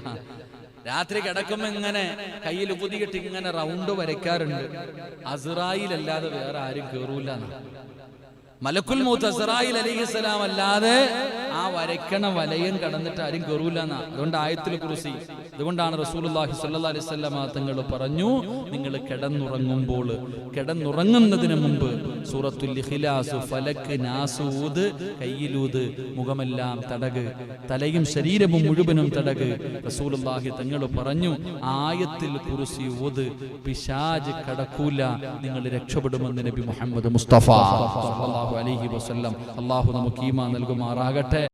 Speaker 1: രാത്രി കിടക്കുമ്പോ ഇങ്ങനെ കയ്യിൽ ഊതിയിട്ട് ഇങ്ങനെ റൗണ്ട് വരയ്ക്കാറുണ്ട്. അസ്റായിൽ അല്ലാതെ വേറെ ആരും കേറൂല. മലക്കുൽ മൗത്ത് അസ്റായിൽ അലൈഹിസ്സലാം അല്ലാതെ ആ വരയ്ക്കണ വലയം കടന്നിട്ട് ആരും കയറൂലെന്നാ. അതുകൊണ്ട് ആയത്തുൽ ഖുർസി. അതുകൊണ്ടാണ് റസൂലുള്ളാഹി സ്വല്ലല്ലാഹി അലൈഹി വസല്ലം തങ്ങൾ പറഞ്ഞു, നിങ്ങൾ കിടന്നുറങ്ങുന്നതിന് മുമ്പ് സൂറത്തുൽ ഇഖ്ലാസ്, ഫലക്, നാസ് ഊത്, കയ്യിലൂത്, മുഖമെല്ലാം തടക്, തലയും ശരീരവും മുഴുവനും തടക്. റസൂലുള്ളാഹി തങ്ങൾ പറഞ്ഞു, ആയത്തുൽ ഖുർസി ഊത്, പിശാച് കടക്കൂല, നിങ്ങൾ രക്ഷപ്പെടുമെന്ന് നബി മുഹമ്മദ് മുസ്തഫ സല്ലല്ലാഹു അലൈഹി വസല്ലം. അല്ലാഹു നമുക്ക് ഈമാൻ നൽകുമാറാകട്ടെ.